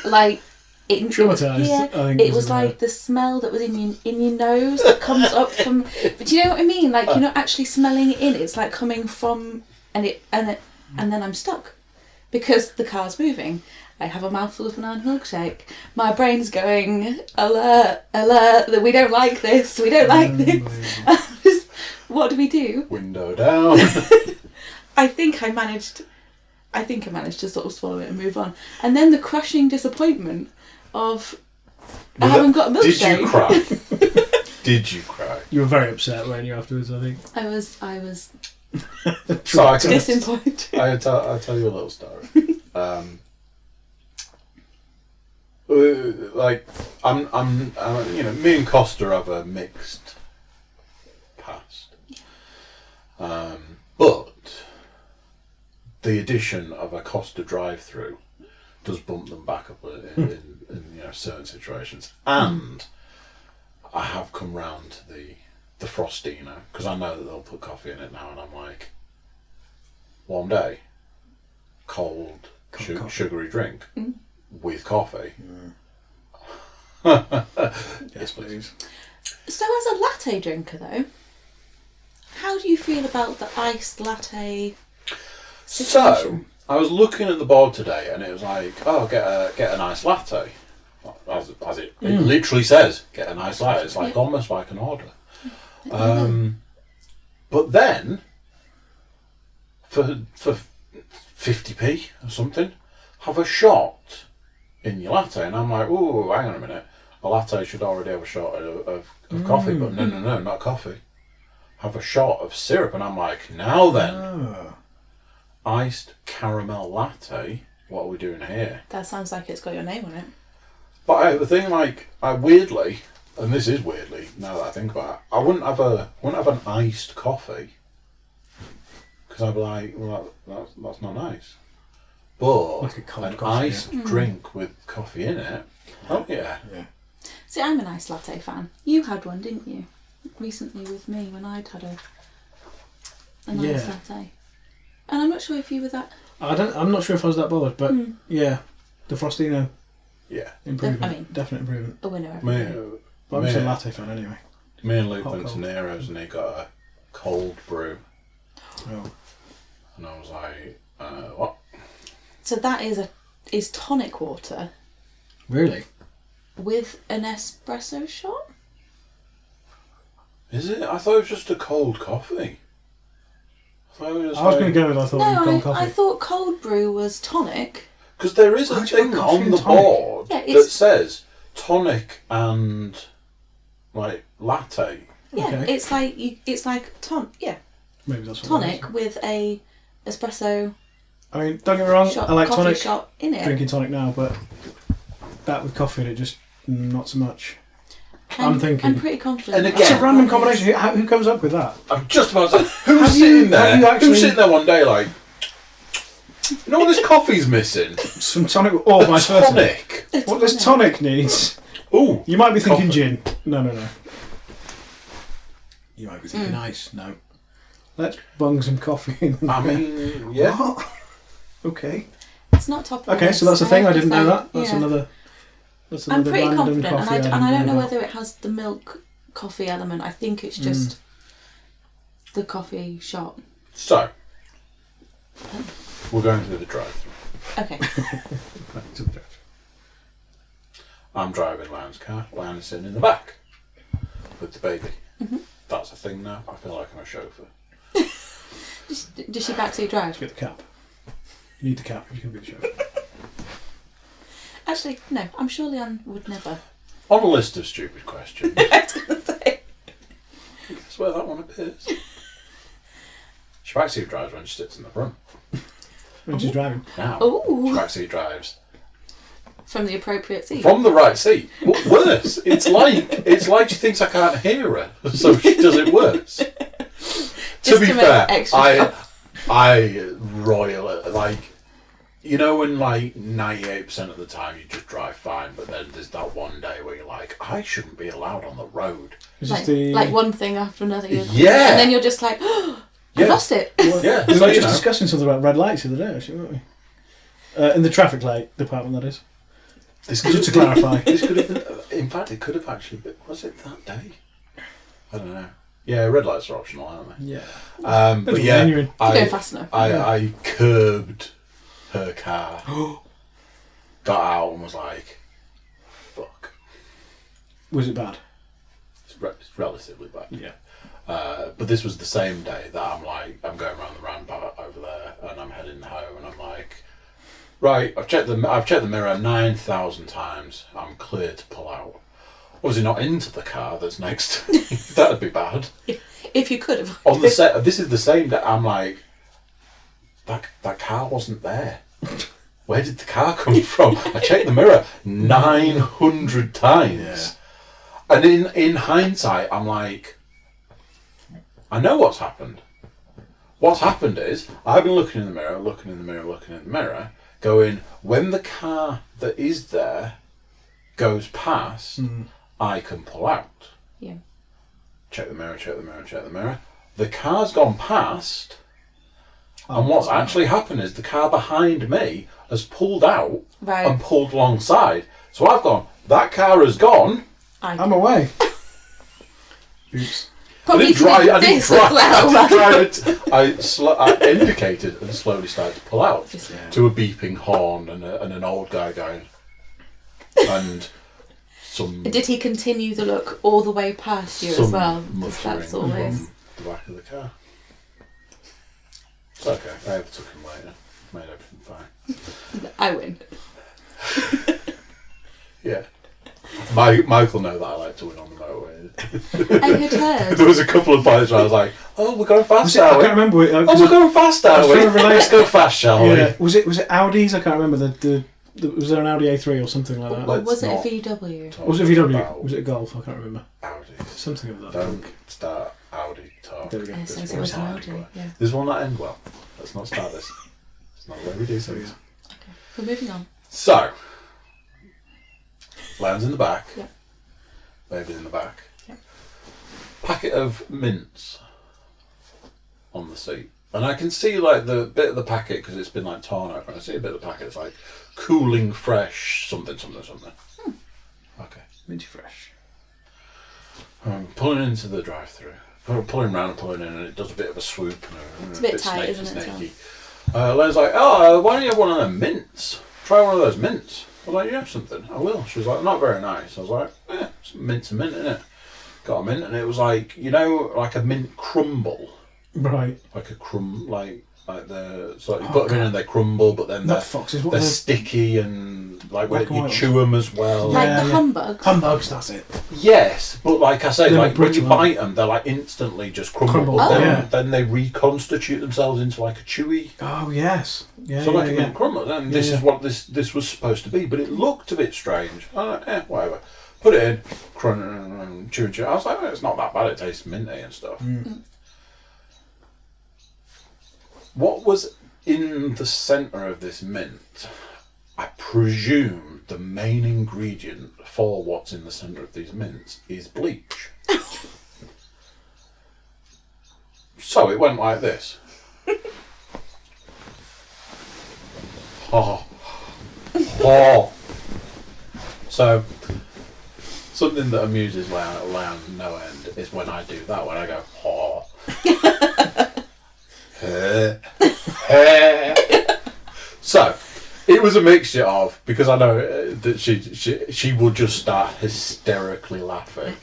like, Traumatised, yeah, I think it was was the like word. the smell that was in your nose that comes up from, but do you know what I mean? Like, you're not actually smelling it in, it's like coming from, and then I'm stuck, because the car's moving. I have a mouthful of banana milkshake. My brain's going, alert, alert, that we don't like this, we don't like this. What do we do? Window down. I think I managed to sort of swallow it and move on. And then the crushing disappointment of, I haven't got a milkshake. Did you cry? Did you cry? You were very upset, weren't you, afterwards, I think? I was So I can, disappointed. I'll tell you a little story. Like I'm me and Costa have a mixed past, but the addition of a Costa drive-through does bump them back up in certain situations. And I have come round to the Frostino, because I know that they'll put coffee in it now, and I'm like, warm day, cold Coffee. sugary drink with coffee. Yes, please. So as a latte drinker though, how do you feel about the iced latte situation? So I was looking at the board today, and it was like, oh, get a nice latte. As it literally says, get a nice latte. It's like almost like an order. But then, for 50p or something, have a shot in your latte, and I'm like, ooh, hang on a minute. A latte should already have a shot of coffee, but no, not coffee. Have a shot of syrup, and I'm like, now then, iced caramel latte. What are we doing here? That sounds like it's got your name on it. But the thing, like, I weirdly, and this is weirdly now that I think about it, I wouldn't have an iced coffee, because I'd be like, well, that's not nice. But Like a cold an coffee, iced drink with coffee in it, oh yeah. See, I'm an iced latte fan. You had one, didn't you? Recently with me when I'd had a nice latte. And I'm not sure if you were that. I'm not sure if I was that bothered, but yeah, the Frostino. Yeah. Improvement. Definite improvement. A winner every day. But I'm just a latte fan anyway. Me and Luke Hot went to cold. Nero's, and he got a cold brew, Oh. and I was like, what? So that is tonic water Really? with an espresso shot? Is it? I thought it was just a cold coffee. I was going to go with I thought it was cold coffee. I thought cold brew was tonic. Because there is a Why'd you put thing coffee on in the tonic? board Yeah, that says tonic and like latte. Yeah, Okay. it's like Maybe that's what tonic it with a espresso is. I mean, don't get me wrong, shot, I like coffee tonic, shot in it. drinking tonic now, but that with coffee in it, just not so much. I'm thinking. I'm pretty confident. And that It's again- a random that combination. Who comes up with that? I'm just about to say, who's Have sitting you there? actually- Who's sitting there one day like, you know what this coffee's missing? Some tonic or vice versa. Tonic. It's What this tonic needs. Ooh. You might be thinking Coffee. gin. No. You might be thinking ice. No. Let's bung some coffee in. I mean, yeah. What? Okay. It's not top of the Okay, list. so that's a thing. I didn't know say, that. That's yeah. another. That's I'm another pretty random confident, coffee. and I don't know about. whether it has the milk coffee element. I think it's just the coffee shot. So, we're going through the drive-through. Okay. I'm driving Lion's car. Lion's sitting in the back with the baby. That's a thing now. I feel like I'm a chauffeur. Does she backseat drive? Get the cap. You need the cap if you're going to be the chauffeur. Actually, no. I'm sure Leanne would never. On a list of stupid questions, I was going to say. guess where that one appears? She backseat drives when she sits in the front. When she's driving. Now, Ooh. she backseat drives From the appropriate seat. from the right seat. But worse, it's like she thinks I can't hear her, so she does it worse. To be to make fair, extra I royal it. Like, you know, when like 98% of the time you just drive fine, but then there's that one day where you're like, I shouldn't be allowed on the road. Is like, this the. like one thing after another. Yeah. And then you're just like, oh, Yeah. I've lost it. Yeah, We so were you just know. discussing something about red lights the other day, actually, weren't we? In the traffic light department, that is. This Just to clarify. This could have been, in fact, it could have actually been, was it that day? I don't know. Yeah, red lights are optional, aren't they? Yeah. But When yeah, you're in- Go fast enough. I curbed her car, got out and was like, fuck. Was it bad? It's relatively bad. Yeah. But this was the same day that I'm going around the roundabout over there and I'm heading home and I'm like, right, I've checked the mirror 9,000 times. I'm clear to pull out. Obviously not into the car that's next to me. That'd be bad. If you could have. On the set, this is the same day. I'm like, that car wasn't there. Where did the car come from? I checked the mirror 900 times. Yeah. And in hindsight, I'm like, I know what's happened. What's happened is, I've been looking in the mirror, going, when the car that is there goes past, I can pull out. Yeah. Check the mirror, check the mirror, check the mirror. The car's gone past, and what's actually happened is the car behind me has pulled out and pulled alongside. So I've gone, that car has gone. I'm away. Oops. Probably I didn't this as well. I indicated and slowly started to pull out Obviously. to a beeping horn and an old guy going. And some. Did he continue the look all the way past you as well? 'Cause Muttering that's always. from the back of the car. It's okay. I overtook him later. Made everything fine. I win. Yeah. Michael know that I like to win on the motorway. I had heard. There was a couple of points where I was like, "Oh, we're going fast, I are we? can't remember. Oh, we're going fast, are we? Let's go fast, shall we?" Was it Audis? I can't remember. Was there an Audi A3 or something like that? Or was it a VW? Was it VW? Was it a Golf? I can't remember. Audi. Something of that. Don't start Audi talk. There we go. Yeah, so This it was an won't Audi. end well. Yeah. This will not end well. Let's not start this. It's not the way we do things. Okay. We're moving on. So, Lamb's in the back. Yeah. Baby's in the back. Yeah. Packet of mints on the seat. And I can see like the bit of the packet because it's been like torn open. I see a bit of the packet. It's like cooling fresh something. Okay. Minty fresh. I'm pulling into the drive-through. Pulling round and pulling in, and it does a bit of a swoop. And It's a bit tight, isn't it, snaky. Len's like, "Oh, why don't you have one of them mints? Try one of those mints." I was like, "You have something?" "I will." She was like, "Not very nice." I was like, "Some mint's a mint, innit?" Got a mint, and it was like, like a mint crumble. Right. Like a like the so you put them in and they crumble, but then they're sticky and like when you chew them as well. Like the humbugs. Humbugs, that's it. Yes, but like I say, They're like when you brittle, bite them, they're like instantly just crumble. Crumble, Then they reconstitute themselves into like a chewy. Oh yes. Yeah. So like a mint crumble. And this is what this was supposed to be, but it looked a bit strange. I was like, whatever. Put it in, crunch and chew. I was like, it's not that bad. It tastes minty and stuff. What was in the centre of this mint? I presume the main ingredient for what's in the centre of these mints is bleach. So it went like this. So something that amuses Leanne no end is when I do that, when I go So it was a mixture of, because I know that she would just start hysterically laughing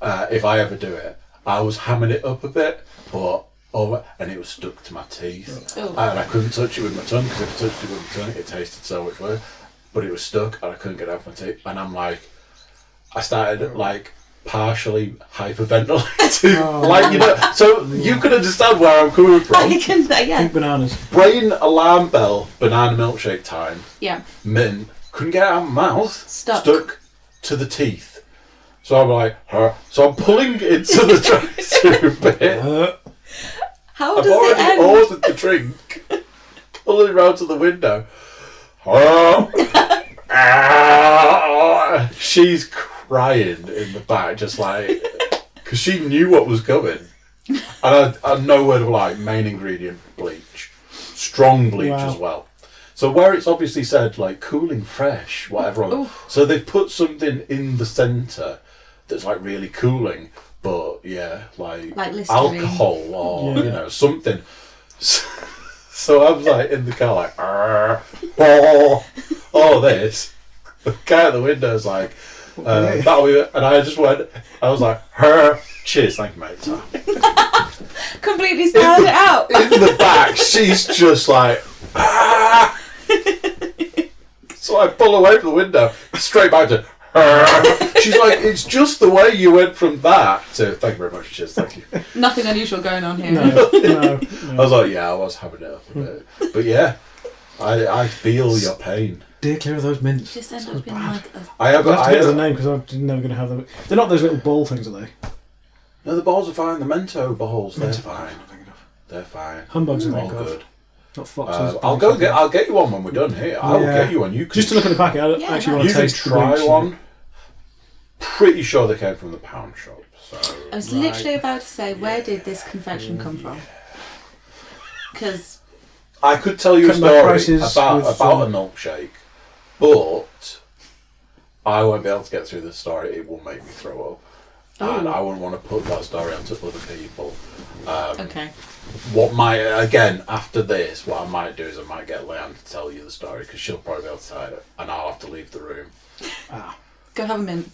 if I ever do it. I was hamming it up a bit, and it was stuck to my teeth, and I couldn't touch it with my tongue, because if I touched it with my tongue, it tasted so much worse. But it was stuck, and I couldn't get it off my teeth, and I started like partially hyperventilating, so you can understand where I'm coming from. I can, yeah. Pink bananas. Brain alarm bell, banana milkshake time. Yeah. Mint, couldn't get it out of my mouth. Stuck to the teeth. So I'm like, so I'm pulling into the drive-through bit. How I've does it already end? ordered the drink. Pulling round to the window. She's crying in the back, just like, because she knew what was coming. And I know word of like main ingredient bleach, strong bleach as well. So where it's obviously said like cooling fresh, whatever. So they've put something in the centre that's like really cooling, but like Listerine. alcohol or something. So I was like in the car like, this. The guy at the window's like, that'll be it. And I was like, cheers, thank you, mate. Completely started it out. In the back, she's just like, So I pull away from the window, straight back to her. She's like, it's just the way you went from that to, thank you very much, cheers, thank you. Nothing unusual going on here. No. I was like, I was having it up a bit. But I feel your pain. Dear clear of those mints. Just end up being like a... I have to get the name because I'm never going to have them. They're not those little ball things, are they? No, the balls are fine. The Mento balls, they're Mento fine. not big enough. They're fine. Humbugs are all good. good. Not foxes. I'll get you one when we're done here. I'll get you one. You can, just to look at the packet. I actually want to taste the try bleach. one. Pretty sure they came from the pound shop. So. I was literally about to say, where did this confection come from? Because I could tell you a story about a milkshake, but I won't be able to get through the story. It will make me throw up. And I wouldn't want to put that story onto other people. okay. After this, what I might do is I might get Leanne to tell you the story because she'll probably be able to tell it, and I'll have to leave the room. Go have a mint.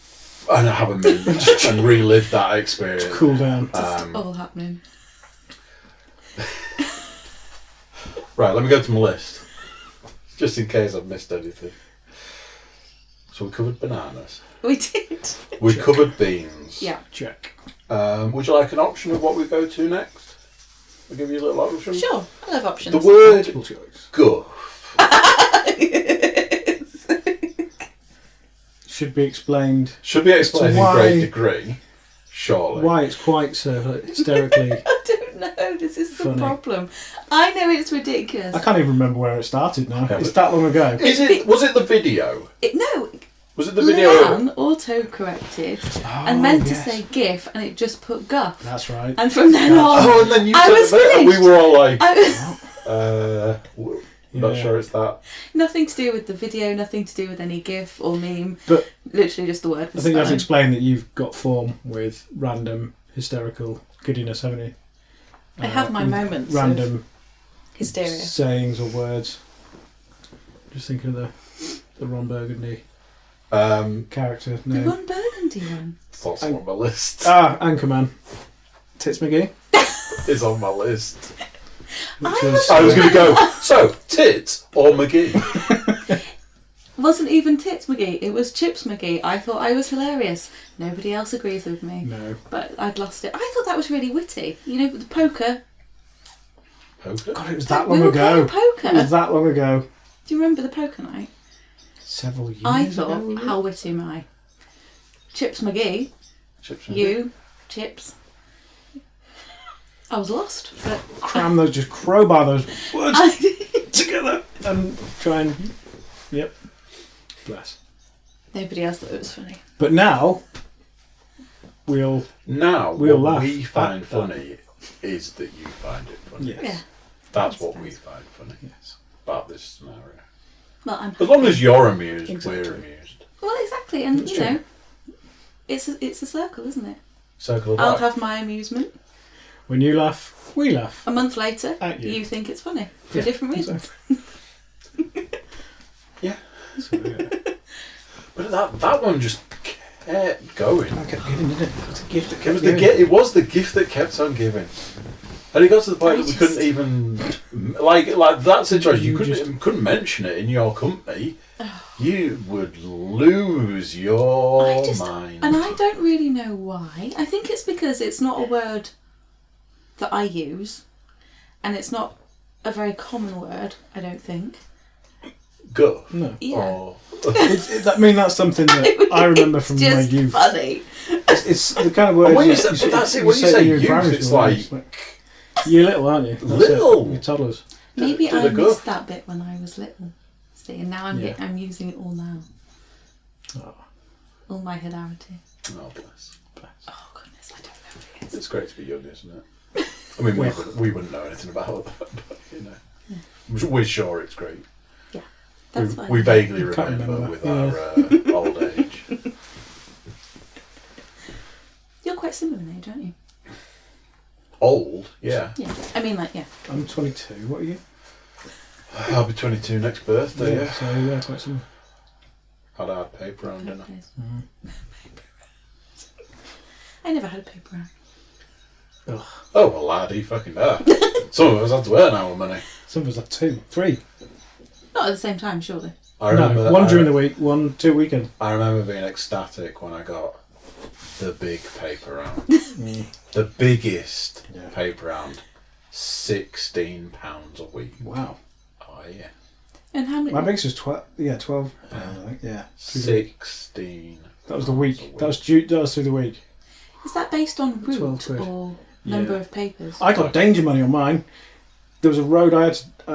And have a mint and relive that experience. Cool down. It's all happening. Right, let me go to my list. Just in case I've missed anything. So we covered bananas. We did. We covered beans. Yeah. Check. Would you like an option of what we go to next? I'll give you a little option. Sure. I love options. The word Multiple choice. guff. Should be explained. Should be explained in why- great degree. Surely. Why it's quite so hysterically. I don't know. This is the Funny. problem. I know it's ridiculous. I can't even remember where it started now. Yeah, It's that long ago. Was it the video? No. Was it the video? Leanne auto-corrected and meant yes. to say GIF, and it just put guff. That's right. And from then on, Oh, and then you I said was it, and we finished. were all like, I- not Yeah. sure it's that. nothing to do with the video, nothing to do with any GIF or meme. But Literally just the word. I think you have to explain that you've got form with random hysterical giddiness, haven't you? I have my moments. Random Of hysteria. sayings or words. Just thinking of the Ron Burgundy character The name. Ron Burgundy one. It's also on my list. Anchorman. Tits McGee. It's on my list. Which I was, I was going to go, so, Tits or McGee? Wasn't even Tits McGee, it was Chips McGee. I thought I was hilarious. Nobody else agrees with me. no. But I'd lost it. I thought that was really witty. You know, the poker. Poker? God, it was that We long were ago. playing poker. It was that long ago. Do you remember the poker night? Several years I ago. thought, how witty am I? Chips McGee, Chips and you, Chips. I was lost. But Cram those, just crowbar those words I, together and try and. Yep. Bless. nobody else thought it was funny. But now, we'll. Now, We'll what laugh we find at that. funny is that you find it funny. Yes. Yeah. That's what we find funny Yes. about this scenario. Well, I'm As long as you're amused, Exactly. we're amused. Well, exactly, and That's you true. know, it's a circle, isn't it? Circle of I'll life. have my amusement. When you laugh, we laugh. A month later, At you. you think it's funny for Yeah, different reasons. Yeah. So, yeah. But that one just kept going. I kept giving, didn't it? It was a gift that It kept was the giving. it was the gift that kept on giving, and it got to the point that we couldn't even like that situation. You couldn't mention it in your company. You would lose your mind. And I don't really know why. I think it's because it's not a word that I use, and it's not a very common word, I don't think. Go. No. Yeah. Or That's something that I remember from my just youth. funny. It's the kind of words And when you say- that's it, when you say to your youth, primary it's school, like- you're little, aren't you? That's Little. it. You're toddlers. Maybe to I the missed go. that bit when I was little. See, and now I'm Yeah. I'm using it all now. Oh. All my hilarity. oh bless. Oh goodness, I don't know what it is. It's great to be young, isn't it? I mean, we wouldn't know anything about it, but you know, we're sure it's great. That's fine. We vaguely I can't remember remember. with Yeah. our old age. You're quite similar in age, aren't you? Old, yeah. Yeah. I mean, like, yeah. I'm 22. What are you? I'll be 22 next birthday. Yeah. So yeah, quite similar. Had our paper round dinner. I never had a paper round. Ugh. Oh, well, laddie, fucking hell. Some of us had to earn our money. Some of us have 2, 3. Not at the same time, surely. I remember No, one during the week, 1, 2 weekend. I remember being ecstatic when I got the big paper round. The biggest Yeah. paper round. £16 a week. Wow. Oh, yeah. And how many? My biggest was 12. Yeah, 12 pounds. I think. Yeah. Through the week. 16. That was the week. That was due. That was through the week. Is that based on 12 route quid. or number Yeah. of papers? I got danger money on mine. there was a road I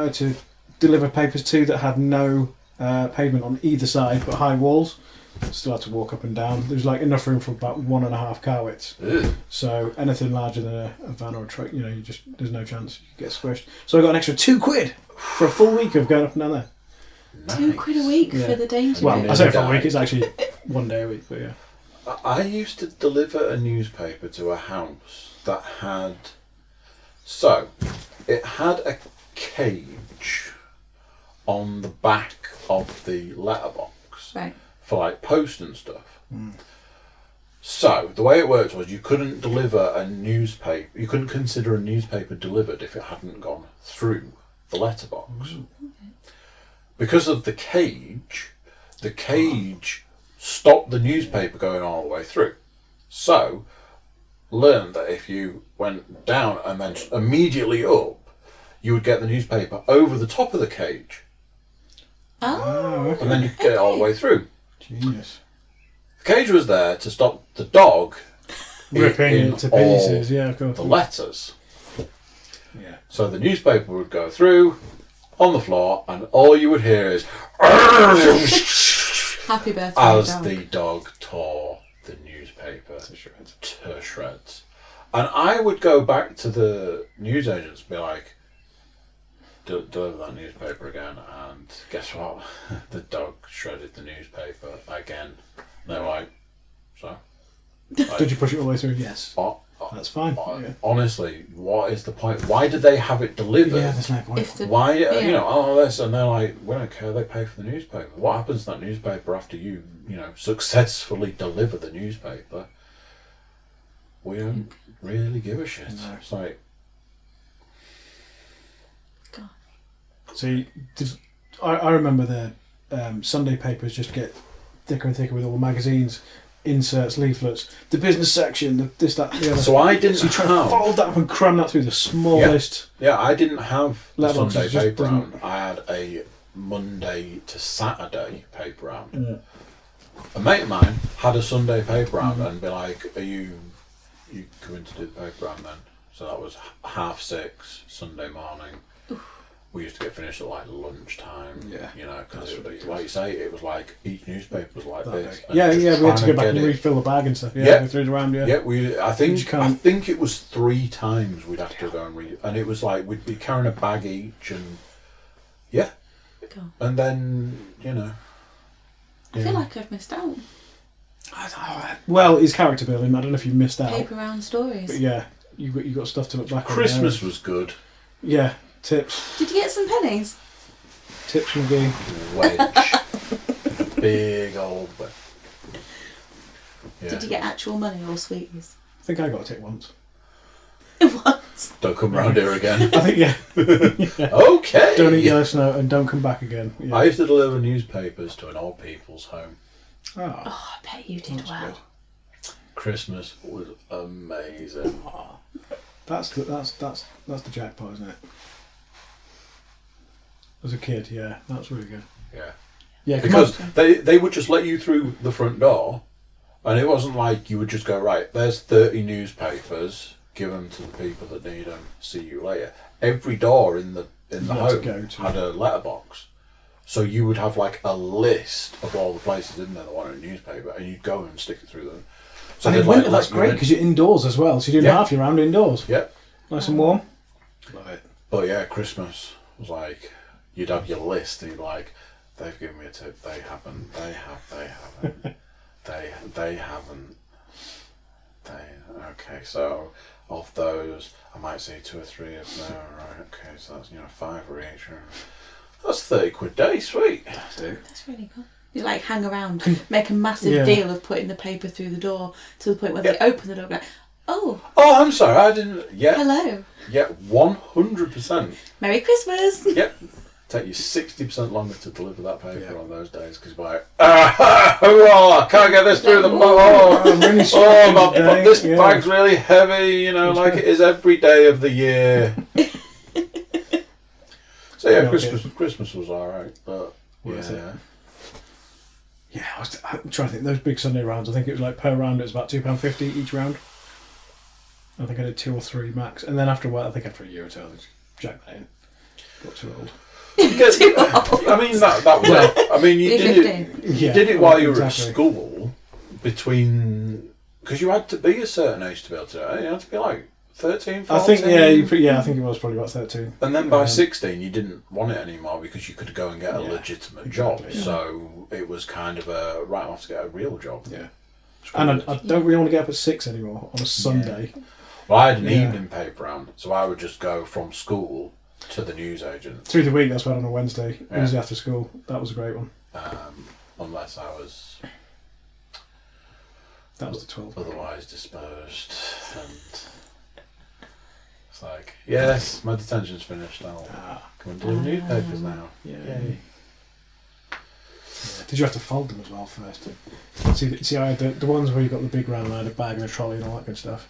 had to deliver papers to that had no pavement on either side but high walls. Still had to walk up and down. There was like enough room for about 1.5 car widths. So anything larger than a van or a truck, there's no chance you get squished. So I got an extra £2 for a full week of going up and down there. Nice. £2 a week for the danger. Well, I say for a week, it's actually 1 day a week, but yeah. I used to deliver a newspaper to a house that had... So, it had a cage on the back of the letterbox. Right. For like post and stuff. So the way it worked was you couldn't deliver a newspaper. You couldn't consider a newspaper delivered if it hadn't gone through the letterbox. Because of the cage stopped the newspaper going all the way through. So learned that if you went down and then immediately up, you would get the newspaper over the top of the cage, Oh, okay. and then you could get it all the way through. Genius. The cage was there to stop the dog Ripping in it to all pieces, yeah, of course. the letters. Yeah. So the newspaper would go through on the floor, and all you would hear is happy birthday, as dog. the dog tore the newspaper to shreds. And I would go back to the newsagents and be like, deliver that newspaper again, and guess what? The dog shredded the newspaper again. They're like, so? Did you push it all the way through? Yes. That's fine. Yeah. Honestly, what is the point? Why did they have it delivered? Yeah, there's no point. If the, Why, yeah. this, and they're like, we don't care, they pay for the newspaper. What happens to that newspaper after you successfully deliver the newspaper? We don't really give a shit. No. It's like, God. See, I remember the Sunday papers just get thicker and thicker with all the magazines, inserts, leaflets, the business section, this, that, the other. so I didn't So you try to fold that up and cram that through the smallest. Yeah, I didn't have the Letterboxes Sunday just paper doesn't- round. I had a Monday to Saturday paper round. Yeah. A mate of mine had a Sunday paper round and be like, are you going to do the paper round then? So that was 6:30 Sunday morning. We used to get finished at like lunchtime. Yeah. Because like you say, it was like each newspaper was like this. and Yeah, just we had trying to go back get and it- refill the bag and stuff. Yeah, Yeah. we threw it around, yeah. Yeah, I You think can't- it was 3 times we'd have to go and read, and it was like we'd be carrying a bag each, and God. and then I feel like I've missed out. Well, it's character building. I don't know if you missed out. Paper round stories. But yeah, you got stuff to look back on. Christmas was good. Yeah, tips. Did you get some pennies? Tips McGee. Wedge, big old. Yeah. Did you get actual money or sweeties? I think I got a tip once. What? Don't come round here again. I think, yeah. Okay. Don't eat yellow snow and don't come back again. Yeah. I used to deliver newspapers to an old people's home. Oh, Oh, I bet you did That's well. good. Christmas was amazing. that's the jackpot, isn't it? As a kid, yeah, that's really good. Yeah. Yeah, Because they would just let you through the front door, and it wasn't like you would just go, right, there's 30 newspapers, give them to the people that need them, see you later. Every door in the had to go home to. had a letterbox. So you would have like a list of all the places in there that wanted a newspaper, and you'd go and stick it through them. So and they'd in winter, let that's you great in. because you're indoors as well, so you're doing Yeah. half your round indoors. Yep. Nice and warm. Love it. But yeah, Christmas was like, you'd have your list, and you'd be like, they've given me a tip, they haven't, they haven't. Okay, so of those, I might see 2 or 3 of them, right, okay, so that's, 5 for each. That's 30 quid a day, sweet. That's really good. You like hang around, make a massive Yeah. deal of putting the paper through the door to the point where they open the door and be like, oh, Oh, I'm sorry, I didn't, yeah, hello, 100%. Merry Christmas. Yep. Take you 60% longer to deliver that paper Yeah. on those days because you're like, I can't get this through the I'm really this today, yeah. bag's really heavy, like it is every day of the year. So yeah, Okay. Christmas was alright, but Worth it. yeah. Yeah, I'm trying to think. Those big Sunday rounds, I think it was like per round, it was about £2.50 each round. I think I did 2 or 3 max. And then after a while, I think after a year or 2, I just jacked that in. Got too old. Too old. I mean, that was it. I mean, you You're did it. 15. You did it while you were at exactly. school, because you had to be a certain age to be able to do it. You had to be like 13, 14. I think I think it was probably about 13. And then by 16, you didn't want it anymore because you could go and get a legitimate job. exactly, yeah. So it was kind of a right off to get a real job. Yeah. And I don't really want to get up at 6 anymore on a Sunday. Well, I had an Yeah. evening paper round, so I would just go from school to the newsagent. Through the week, that's what I had on a Wednesday. Yeah. Wednesday after school. That was a great one. Unless I was That was the 12th. otherwise dispersed. And it's like, yes, my detention's finished. I'll come and do the newspapers now. Yay. Did you have to fold them as well first? See, I had the ones where you got the big round, I had a bag and a trolley and all that good stuff.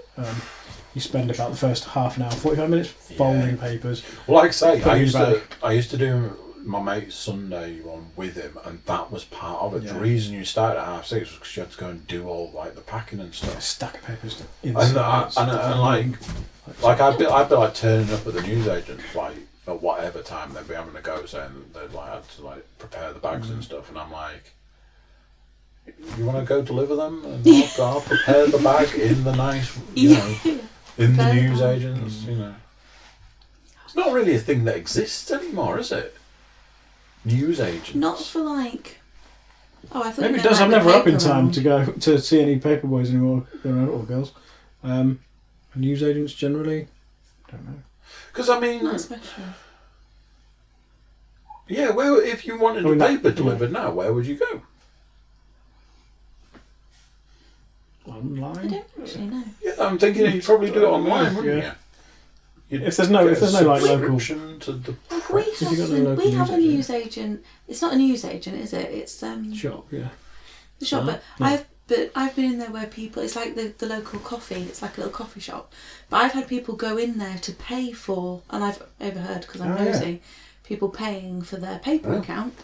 You spend about the first half an hour, 45 minutes folding papers. Well, like I say, Put it in your I used to do my mate's Sunday one with him, and that was part of it. Yeah. The reason you started at 6:30 was because you had to go and do all like the packing and A stuff. stack of papers. And I'd be like turning up at the newsagent like at whatever time they'd be having a go, saying they'd like had to like prepare the bags and stuff, and I'm like, you want to go deliver them, and I'll prepare the bag in the nice, in the newsagents, It's not really a thing that exists anymore, is it? Newsagents. Not for like. Oh, I thought. Maybe you it meant does. like I'm the never up in paper time round. to go to see any paper boys anymore, or girls. News agents generally, don't know. Because I mean, Not especially. yeah. Where if you wanted I mean, a paper that- delivered now, where would you go? I Online. don't actually know. Yeah, I'm thinking you'd probably do it online, wouldn't Yeah. you? If there's no like local. subscription to the you got no local We have a news news agent. It's not a news agent, is it? It's Shop, yeah. the shop. Uh-huh. But I've been in there where people. It's like the local coffee. It's like a little coffee shop. But I've had people go in there to pay for, and I've overheard because I'm Oh, yeah. nosy, people paying for their paper Oh. account.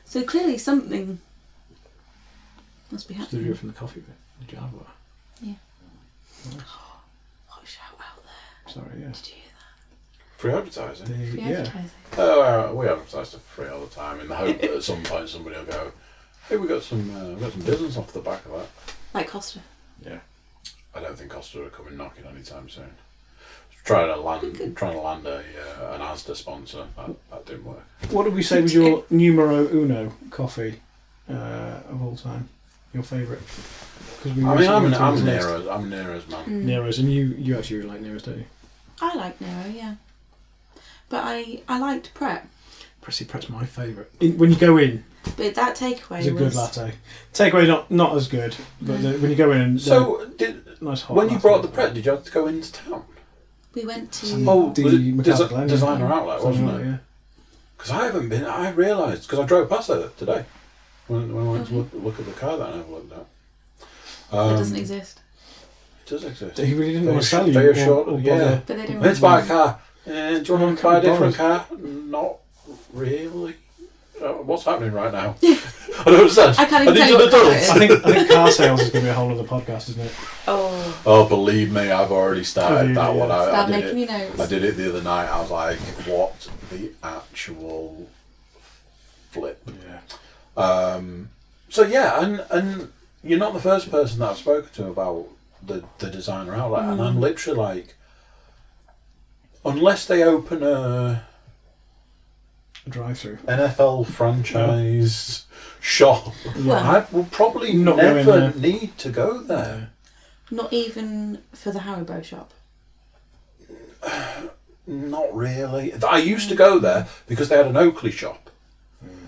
So clearly something must be Did you happening. do it from the coffee bit? The Java. What a shout out there! Sorry, yes. Did you hear that? free advertising. Free Yeah. advertising. Oh, we advertise for free all the time in the hope that at some point somebody will go, "Hey, we got some business off the back of that." Like Costa. Yeah. I don't think Costa are coming knocking anytime soon. Trying to land an Asda sponsor. That didn't work. What did we say was your numero uno coffee of all time? Your favourite? I mean, I'm Nero's. I'm Nero's man. Nero's, and you actually really like Nero's, don't you? I like Nero, yeah. But I liked Pret. Pressy Pret's my favourite. When you go in, But that takeaway it's a was good latte. Takeaway not as good, but when you go in and So, nice hot when you latte. brought the Pret, did you have to go into town? we went to the was it MacLeod Glen, designer yeah. outlet, wasn't it? Yeah. Because I haven't been. I realised because I drove past there today when I went to look at the car that I never looked at. it doesn't exist. It does exist. He really didn't They want to sell sh- you. they or assured- bother. yeah. But they didn't Let's buy a car. Do you want to buy a different car? Not really. What's happening right now? I don't understand. I can't even Are tell these you what colour adults? it is. I think car sales is going to be a whole other podcast, isn't it? Oh, Oh, believe me, I've already started that one. I start did making it. me notes. I did it the other night. I was like, what the actual flip? Yeah. So yeah, and you're not the first person that I've spoken to about the designer outlet, and I'm literally like, unless they open a Drive-through. NFL franchise shop, Well- I will probably Not go in never there. need to go there. Not even for the Haribo shop. Not really. I used to go there because they had an Oakley shop.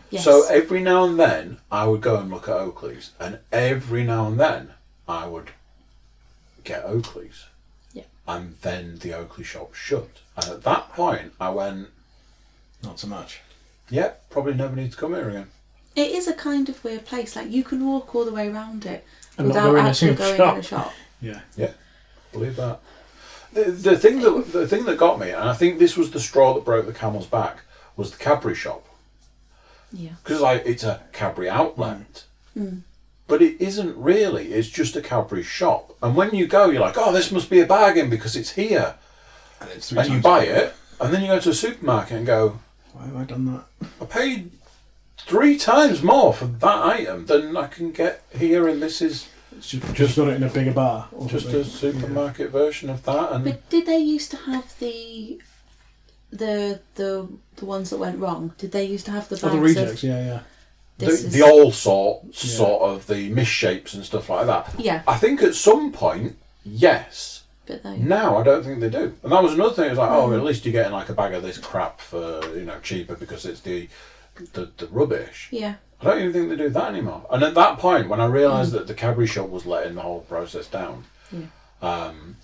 Yes. So every now and then I would go and look at Oakley's, and every now and then I would get Oakley's. Yeah. And then the Oakley shop shut. And at that point I went, Not so much. yeah, probably never need to come here again. It is a kind of weird place. Like you can walk all the way around it And not without go in a actually single going in a shop. shop. Yeah. Believe that. The thing that got me, and I think this was the straw that broke the camel's back, was the Cadbury shop. Yeah. Because like it's a Cadbury outlet. But it isn't really. It's just a Cadbury shop. And when you go, you're like, oh, this must be a bargain because it's here. And it's And you buy it, and then you go to a supermarket and go, Why have I done that? I paid 3 times more for that item than I can get here, and this is It's just got it in a bigger bar. Or just something. a supermarket version of that. And But did they used to have the ones that went wrong? Did they used to have the bags Oh, the rejects, of, yeah. the all sort of the misshapes and stuff like that. Yeah, I think at some point, yes. but they... Now I don't think they do. And that was another thing. It was like, oh, at least you're getting like a bag of this crap for cheaper because it's the rubbish. Yeah. I don't even think they do that anymore. And at that point, when I realised that the Cadbury shop was letting the whole process down,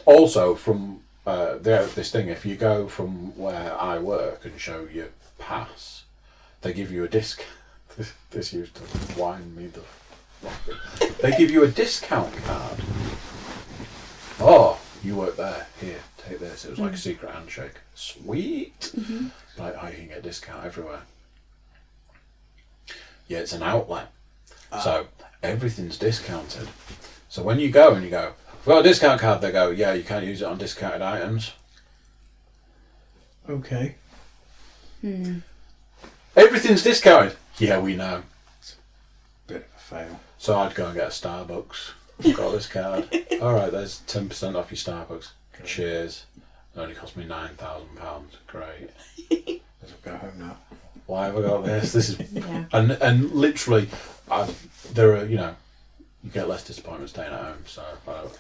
also from they have this thing, if you go from where I work and show your pass, they give you a discount. This used to wind me the fuck up. They give you a discount card. Oh, you work there. Here, take this. It was like a secret handshake. Sweet. Like, oh, you can get a discount everywhere. Yeah, it's an outlet. So everything's discounted. So when you go and you go, I've got a discount card, they go, yeah, you can't use it on discounted items. Okay. Everything's discounted. Yeah, we know. Bit of a fail. So I'd go and get a Starbucks. Got this card. Alright, there's 10% off your Starbucks. Cheers. It only cost me £9,000. Great. Let's go home now. Why have I got this? This is Yeah. and literally, there are you get less disappointment staying at home. So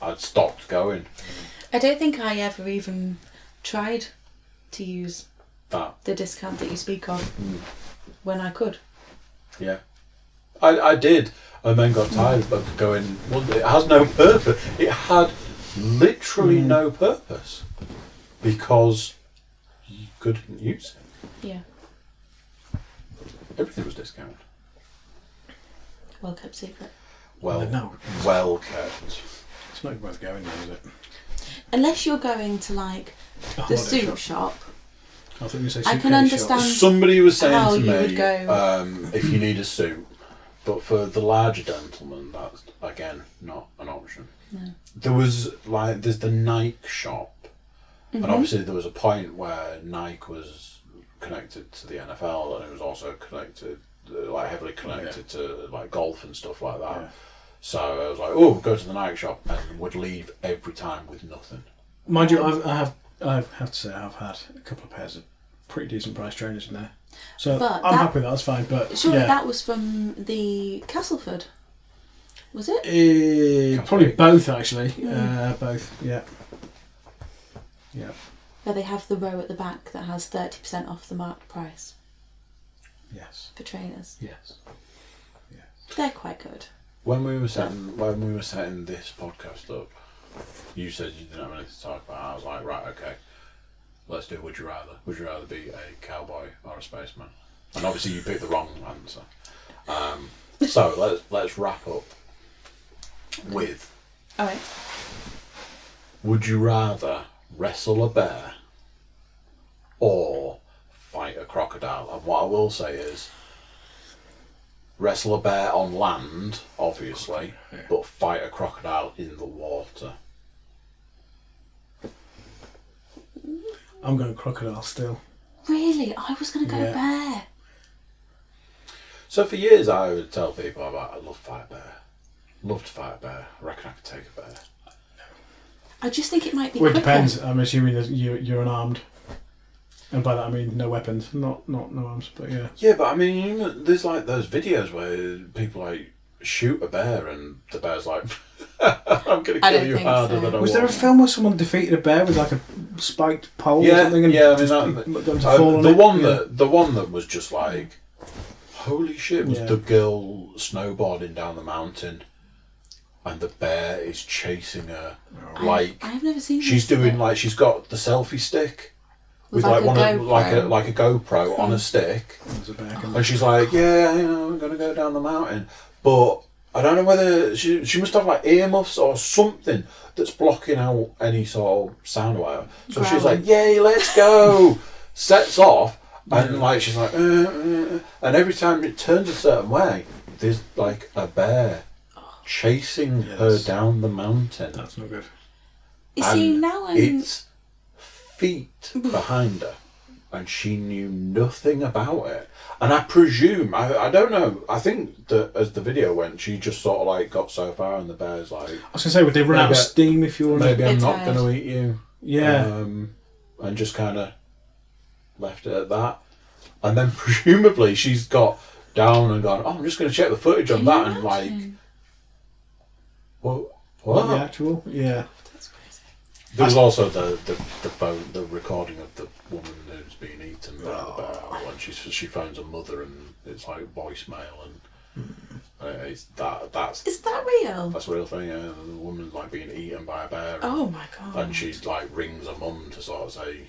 I'd stopped going. I don't think I ever even tried to use That the discount that you speak of when I could. yeah, I did, and then got tired of going. Well, it has no purpose. It had literally no purpose because you couldn't use it. Yeah. Everything was discounted. Well kept secret. No. Well kept. It's not worth going there, is it? Unless you're going to like the holiday suit shop. I think you say I can suitcase understand- shops. Somebody was saying How to you me, would go. if you need a suit, but for the larger gentleman, that's again not an option. No. There's the Nike shop, and obviously there was a point where Nike was connected to the NFL, and it was also connected, heavily connected to like golf and stuff like that. Yeah. So I was like, oh, go to the Nike shop, and would leave every time with nothing. Mind you, I have to say I've had a couple of pairs of pretty decent price trainers in there. So But I'm happy with that, that's fine. But Surely yeah. that was from the Castleford. Was it? Probably both actually. Both, yeah. Yeah. Where they have the row at the back that has 30% off the marked price Yes. for trainers. Yes. They're quite good. When we were setting this podcast up, you said you didn't have anything to talk about. I was like, right, okay, let's do Would You Rather. Would you rather be a cowboy or a spaceman? And obviously you picked the wrong answer. So let's wrap up with: Alright. would you rather wrestle a bear or fight a crocodile? And what I will say is, wrestle a bear on land, obviously, but fight a crocodile in the water. I'm going crocodile still. Really? I was going to go Yeah. bear. So for years I would tell people about, I love to fight a bear. Love to fight a bear. I reckon I could take a bear. I just think it might be Well, it quicker. depends. I'm assuming that you're unarmed. And by that I mean no weapons. Not no arms, but yeah. Yeah, but I mean, there's like those videos where people like shoot a bear and the bear's like, I'm going to I kill don't you think harder so. than I Was there a want. film where someone defeated a bear with like a spiked pole or Yeah, something? And yeah, I mean, just that, got them to fall on the it? one Yeah. the one that was just like, holy shit, was Yeah. the girl snowboarding down the mountain and the bear is chasing her. Like, I've never seen she's this doing before. like, she's got the selfie stick With with like like a one of, GoPro. like a GoPro on a stick, There's a bear coming. and she's like, yeah, I'm gonna go down the mountain, but I don't know whether she must have like earmuffs or something that's blocking out any sort of sound or whatever. So she's Growling. like, yay, let's go. Sets off, and like she's like, and every time it turns a certain way, there's like a bear chasing her Yes. down the mountain. That's not good. You see, And now I'm... it's feet behind her. and she knew nothing about it. And I presume, I don't know, I think that as the video went, she just sort of like got so far and the bear's like... I was going to say, would they run out of steam if you were... Maybe I'm It's not tired. going to eat you. Yeah. And just kind of left it at that. And then presumably she's got down and gone, I'm just going to check the footage on that, and like... What? The actual? Yeah. That's crazy. There was also the phone, the recording of the woman who's been eaten by the bear, when she phones her mother and it's like voicemail, and it's that's Is that real? a real thing. Yeah, the woman's like being eaten by a bear, Oh my god. and she like rings her mum to sort of say,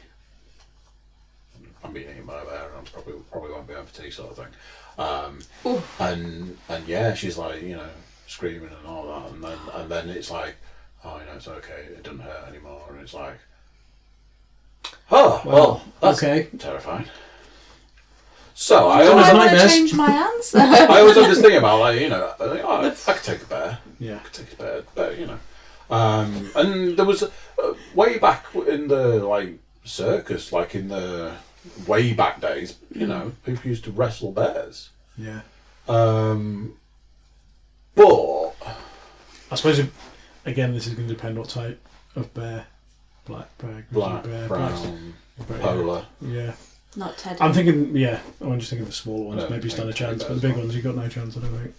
I'm being eaten by a bear, and I probably won't be home for tea, sort of thing. And yeah, she's like, you know, screaming and all that, and then it's like, oh, you know, it's okay, it doesn't hurt anymore, and it's like, oh, well, that's okay. terrifying. So I I always, Almost want to nightmares. change my answer. I always have this thing about, like, you know, I could take a bear, Yeah. I could take a bear, you know. And there was way back in the like circus, like in the way back days, you know, people used to wrestle bears. Yeah. But I suppose, again, this is going to depend what type of bear. Black bear, grizzly black, bear, brown, black, polar. Yeah. Not Teddy. I'm thinking, I'm just thinking the smaller ones. No, Maybe stand a chance, but the as big well. ones, you've got no chance, I don't think.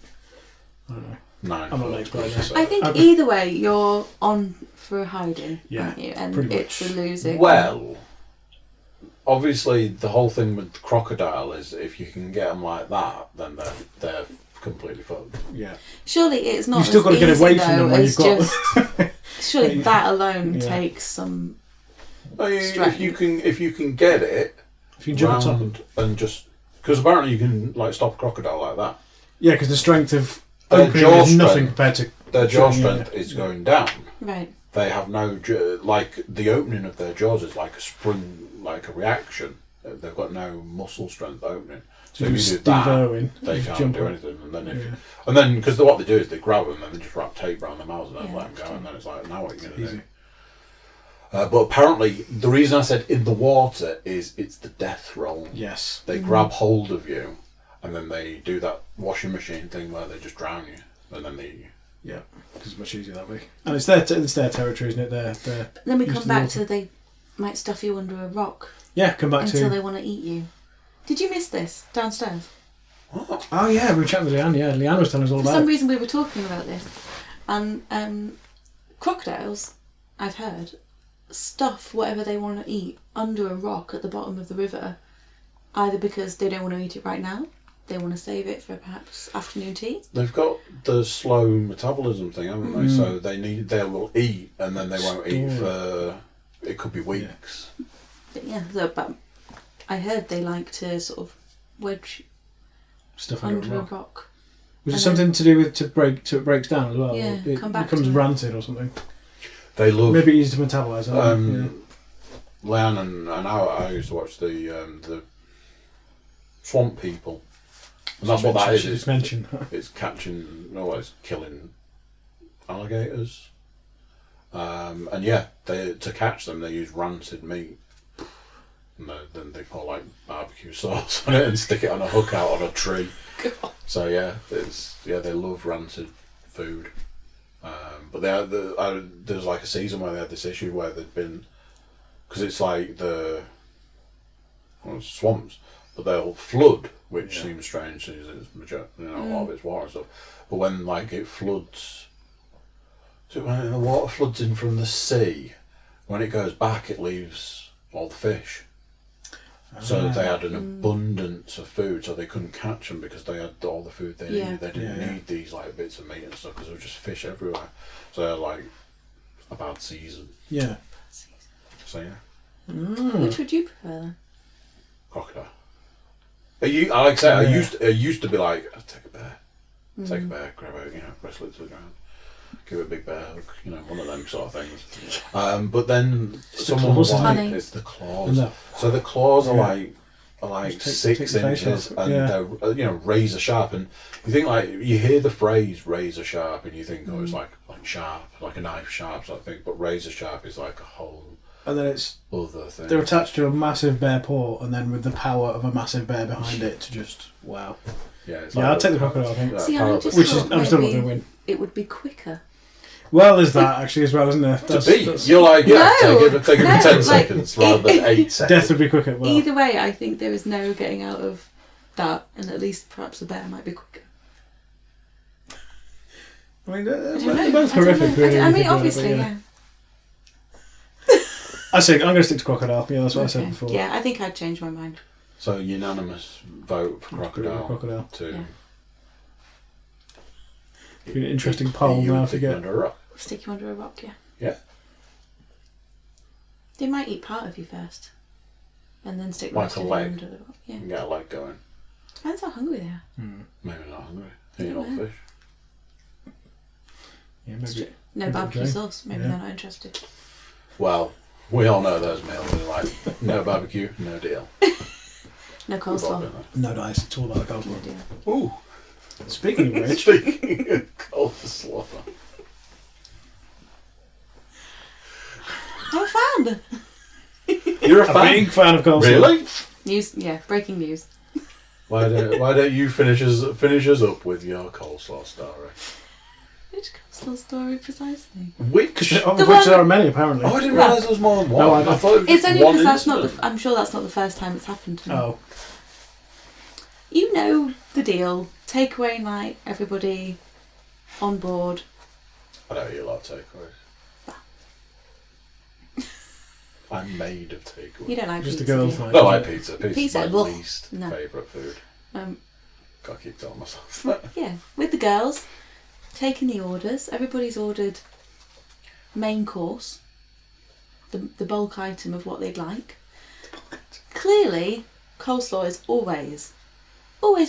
I don't know. 9 I'm not an foot, expert on so- this. I think either way, you're on for a hiding, Yeah, aren't you? And pretty it's much. a losing. Well, obviously, the whole thing with crocodile is if you can get them like that, then they're completely fucked. Yeah. Surely it's not. You've still as got to get easy, away from though, them when as you've got just. Surely Yeah. that alone Yeah. takes some. I mean, Strength. if you can get it If you jump on top of round and just because apparently you can like stop a crocodile like that. Yeah, because the strength of Their opening jaw is nothing strength. compared to... Their jaw Yeah. strength is going down. Right. They have no like the opening of their jaws is like a spring, like a reaction. They've got no muscle strength opening. So if you do Steve that, Irwin, they just can't jump do on. anything. And then Yeah. and then because what they do is they grab them and they just wrap tape around their mouths and then Yeah. let them go. And then it's like, now what are you going to Easy. do? But apparently, the reason I said in the water is it's the death roll. Yes. They grab hold of you, and then they do that washing machine thing where they just drown you, and then they eat you. Yeah, because it's much easier that way. And it's their territory, isn't it? They're Then we used come the back water. to they might stuff you under a rock Yeah, come back until to... they want to eat you. Did you miss this downstairs? Oh yeah, we were chatting with Leanne. Yeah, Leanne was telling us all For about some it. reason we were talking about this. And crocodiles, I've heard, stuff whatever they want to eat under a rock at the bottom of the river, either because they don't want to eat it right now, they want to save it for perhaps afternoon tea. They've got the slow metabolism thing, haven't they? So they will eat, and then they won't eat for it could be weeks. But yeah, but I heard they like to sort of wedge Stuff under under a a rock. rock. Was it And something to do with it breaks down as well? Yeah, It come back becomes to it. rancid or something. They love. Maybe easy to metabolize. I don't know. Leanne and I used to watch the Swamp People, and that's what that is. Just mention. It's catching, no, it's killing alligators. And yeah, to catch them they use rancid meat. And then they put like barbecue sauce on it and stick it on a hook out on a tree. God. So yeah, they love rancid food. But there's like a season where they had this issue where they'd been, because it's like swamps, but they'll flood, which seems strange since it's a lot of it's water and stuff. But when like it floods, so when the water floods in from the sea, when it goes back, it leaves all the fish. So they had an abundance of food, so they couldn't catch them because they had all the food they needed. They didn't need these like bits of meat and stuff because there was just fish everywhere. So they had like a bad season. Yeah. So yeah, Which would you prefer then? crocodile. Like I say, I used to be like, I'd take a bear, grab it, wrestle it to the ground, give it a big bear hug, one of them sort of things. But then someone was claws, like, isn't it? it's the claws. No. So the claws are like Just take 6 the face inches, off. and Yeah. they're razor sharp. And you think like you hear the phrase razor sharp, and you think it's like sharp, like a knife sharp sort of thing. But razor sharp is like a whole and then it's other things. they're attached to a massive bear paw, and then with the power of a massive bear behind it to just wow. Yeah, it's Yeah, like I'll take the crocodile, I think. See, I just Which is, thought I'm still not maybe going to win. it would be quicker. Well, there's that actually as well, isn't there? To beat, you're like, yeah, No, take it no, 10 like, seconds rather than 8 seconds. Death would be quicker. Well, Either way, I think there is no getting out of that, and at least perhaps the bear might be quicker. I mean, I they're don't know. both I don't horrific. know. Really, I when you mean, think about it, obviously, but yeah. I say I'm going to stick to crocodile. Yeah, that's what I said Okay. before. Yeah, I think I'd change my mind. So unanimous vote for crocodile. Crocodile. To Yeah. Be an interesting poll you now would to take get. under a rock. Stick you under a rock, yeah. Yeah. They might eat part of you first, and then stick Like most a of you leg. under the rock. Yeah. And get a leg going. Depends how hungry they are. Maybe not hungry. Eating all don't know. fish. Yeah, maybe. No Maybe barbecue Jane. sauce. Maybe Yeah. they're not interested. Well, we all know those meals. They're like, no barbecue, no deal. No We've all coleslaw. been there. No dice. It's all about the No coleslaw. deal. Ooh. Speaking of which, Speaking of coleslaw. I'm a fan. You're a a fan? big fan of coleslaw. Really? News. Yeah. Breaking news. Why don't you finish us up with your coleslaw story? Which coleslaw story precisely? Which? Of The which one- there are many, apparently. Oh, I didn't realise there was more than one. No, I I thought it was It's just only one because that's not incident. the. I'm sure that's not the first time it's happened to me. Oh, You know the deal. Takeaway night. Everybody on board. I know you like takeaways. I'm made of takeaways. You don't like just a pizza, girl's do you? night. No, I like pizza. Pizza's Pizza, my ugh. least No. favourite food. Got kicked out myself. Yeah, with the girls, taking the orders. Everybody's ordered main course, the bulk item of what they'd like. Clearly, coleslaw is always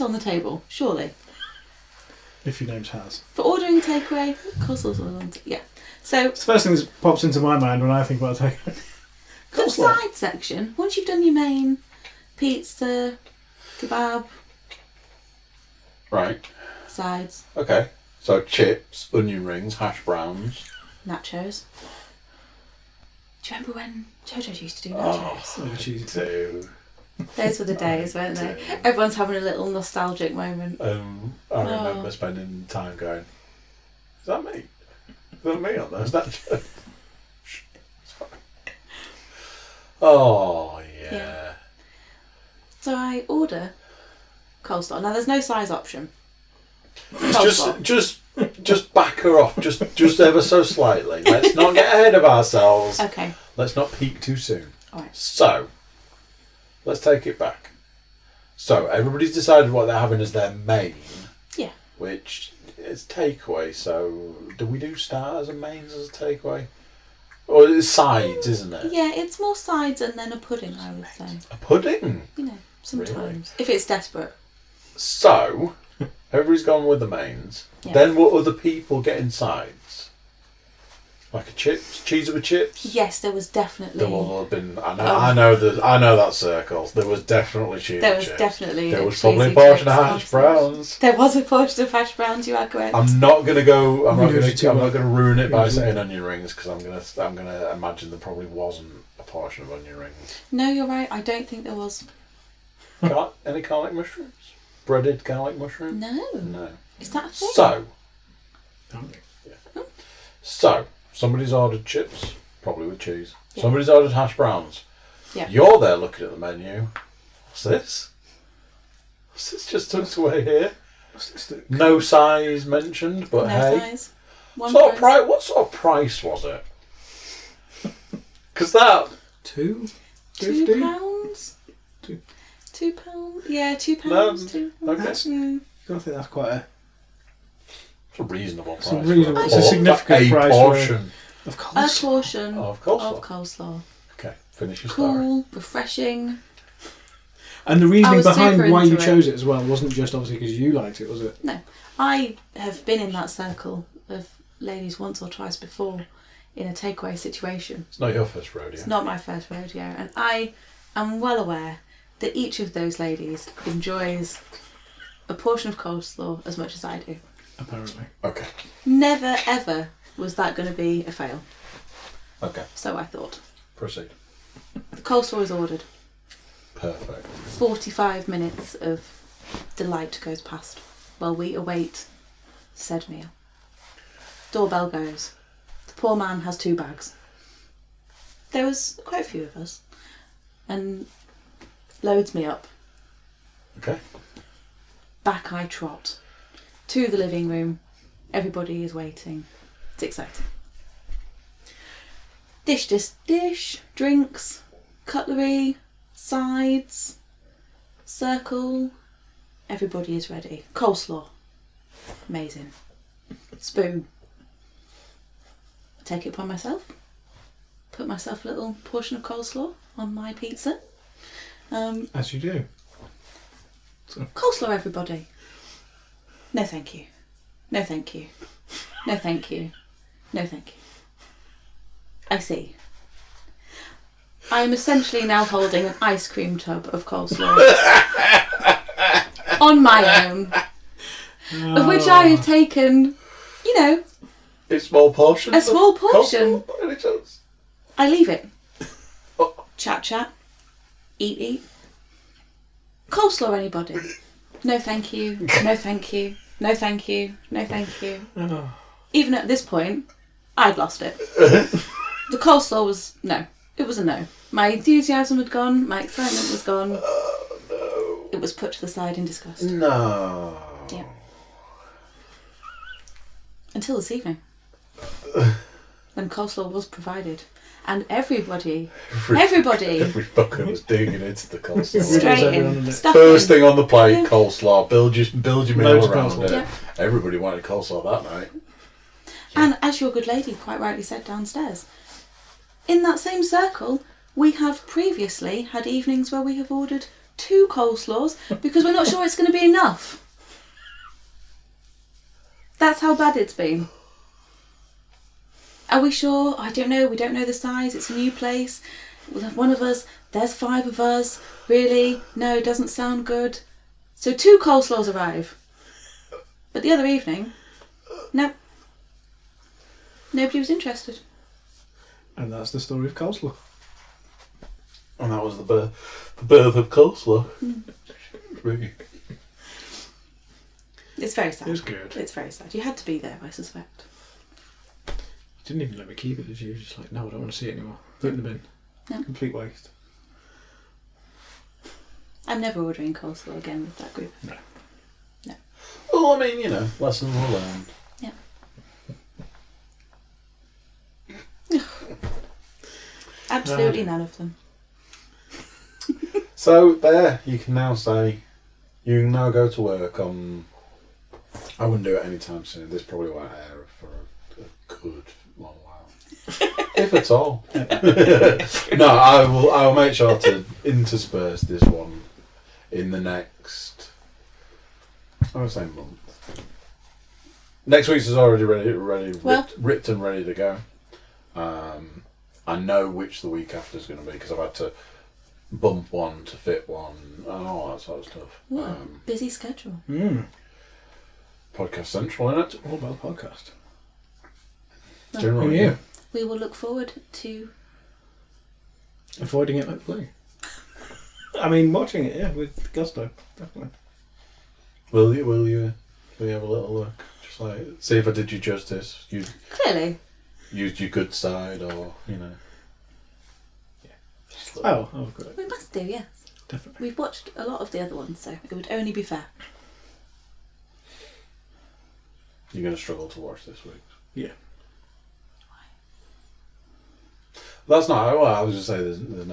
on the table, surely. if your name's Haz. For ordering a takeaway, coleslaw's always on yeah. So, It's the first thing that pops into my mind when I think about takeaway. the Coleslaw. side section, once you've done your main, pizza, kebab, Right. sides, Okay. So chips, onion rings, hash browns. nachos. Do you remember when JoJo's used to do Oh, nachos? Oh, cheesy. two. Those were the days, weren't they? Yeah. Everyone's having a little nostalgic moment. I remember spending time going, is that me? Is that me on those nachos? It's fine. Oh, yeah. Yeah. So I order coleslaw. Now there's no size option. Coleslaw. Just back her off, just ever so slightly. Let's not get ahead of ourselves. Okay. Let's not peak too soon. Alright. So, let's take it back. So, everybody's decided what they're having as their main. Yeah. Which is takeaway. So, do we do starters and mains as a takeaway? Or it's sides, isn't it? Yeah, it's more sides and then a pudding, I would say. A pudding. You know, sometimes. If it's desperate. So, everybody's gone with the mains. Yeah. Then what other people get in sides? Like a chips, cheese with chips. Yes, there was definitely. There will have been. I know that circle. There was definitely cheese. There with was chips. definitely. There was cheesy probably a portion of chips hash on browns. There was a portion of hash browns. You are correct. I'm not gonna go. I'm not Usually too gonna much. ruin it by Usually. saying onion rings because I'm gonna imagine there probably wasn't a portion of onion rings. No, you're right. I don't think there was. Any garlic mushrooms? Breaded garlic mushrooms? No. No. Is that a thing? So somebody's ordered chips, probably with cheese. Yeah. Somebody's ordered hash browns. Yeah. You're there looking at the menu. What's this? What's this just tucked away here? No size mentioned, but No hey. size. One What price. sort of price was it? Because that... £2.50? £2? Two. £2? Yeah, £2. No, £2. okay. I think that's quite a... It's a reasonable price. It's a reasonable- for it's a significant a price for- portion. Of A course. portion Of coleslaw. of coleslaw. Okay, finish your story. Cool, refreshing. And the I reasoning was behind super why you into it. chose it as well wasn't just obviously because you liked it, was it? No, I have been in that circle of ladies once or twice before in a takeaway situation. It's not your first rodeo. It's not my first rodeo, and I am well aware that each of those ladies enjoys a portion of coleslaw as much as I do. Apparently. Okay. Never ever was that going to be a fail. Okay. So I thought. Proceed. The coleslaw is ordered. Perfect. 45 minutes of delight goes past while we await said meal. Doorbell goes. The poor man has 2 bags. There was quite a few of us. And loads me up. Okay. Back I trot. To the living room. Everybody is waiting. It's exciting. Dish, drinks, cutlery, sides, circle. Everybody is ready. Coleslaw. Amazing. Spoon. Take it upon myself. Put myself a little portion of coleslaw on my pizza. As you do. Coleslaw, everybody. No thank you. No thank you. No thank you. No thank you. I see. I am essentially now holding an ice cream tub of coleslaw on my own, of which I have taken, A small portion. a small portion. Coleslaw, any chance? I leave it. Oh. Chat. Eat. Coleslaw, anybody? No thank you. No thank you. No thank you. No thank you. Even at this point, I'd lost it. The coleslaw was no. It was a no. My enthusiasm had gone. My excitement was gone. Oh, no. It was put to the side in disgust. No. Yeah. Until this evening, when coleslaw was provided, and everybody, Every fucker was digging into the coleslaw. straight everyone in, in it. stuffing. First thing on the plate, Yeah. coleslaw. Build your meal Loads of around coleslaw. it. Yeah. Everybody wanted coleslaw that night. And as your good lady quite rightly said downstairs, in that same circle, we have previously had evenings where we have ordered 2 coleslaws because we're not sure it's going to be enough. That's how bad it's been. Are we sure? I don't know. We don't know the size. It's a new place. We'll have one of us. There's 5 of us. Really? No, it doesn't sound good. So 2 coleslaws arrive. But the other evening, no. Nobody was interested. And that's the story of coleslaw. And that was the birth of coleslaw. Really. It's very sad. It was good. It's very sad. You had to be there, I suspect. You didn't even let me keep it, did you? You were just like, no, I don't want to see it anymore. Put it in the bin. No. Complete waste. I'm never ordering coleslaw again with that group. No. Well, I mean, lessons were learned. Yeah. Absolutely none of them. So there, you can now go to work on. I wouldn't do it anytime soon. This probably won't air for a good long while, if at all. No, I will make sure to intersperse this one in the next. I would say month. Next week's is already ripped and ready to go. I know which the week after is going to be because I've had to bump one to fit one and all that sort of stuff. What a busy schedule. Podcast Central, innit? All about the podcast. Generally, Yeah. We will look forward to... Avoiding it like the plague. I mean, watching it, yeah, with gusto, definitely. Will you have a little look? Just like see if I did you justice. You Clearly. used your good side, or Yeah. Oh, good. We must do, yes. Definitely. We've watched a lot of the other ones, so it would only be fair. you're going to struggle to watch this week. Yeah. That's not. Well, I was just saying there's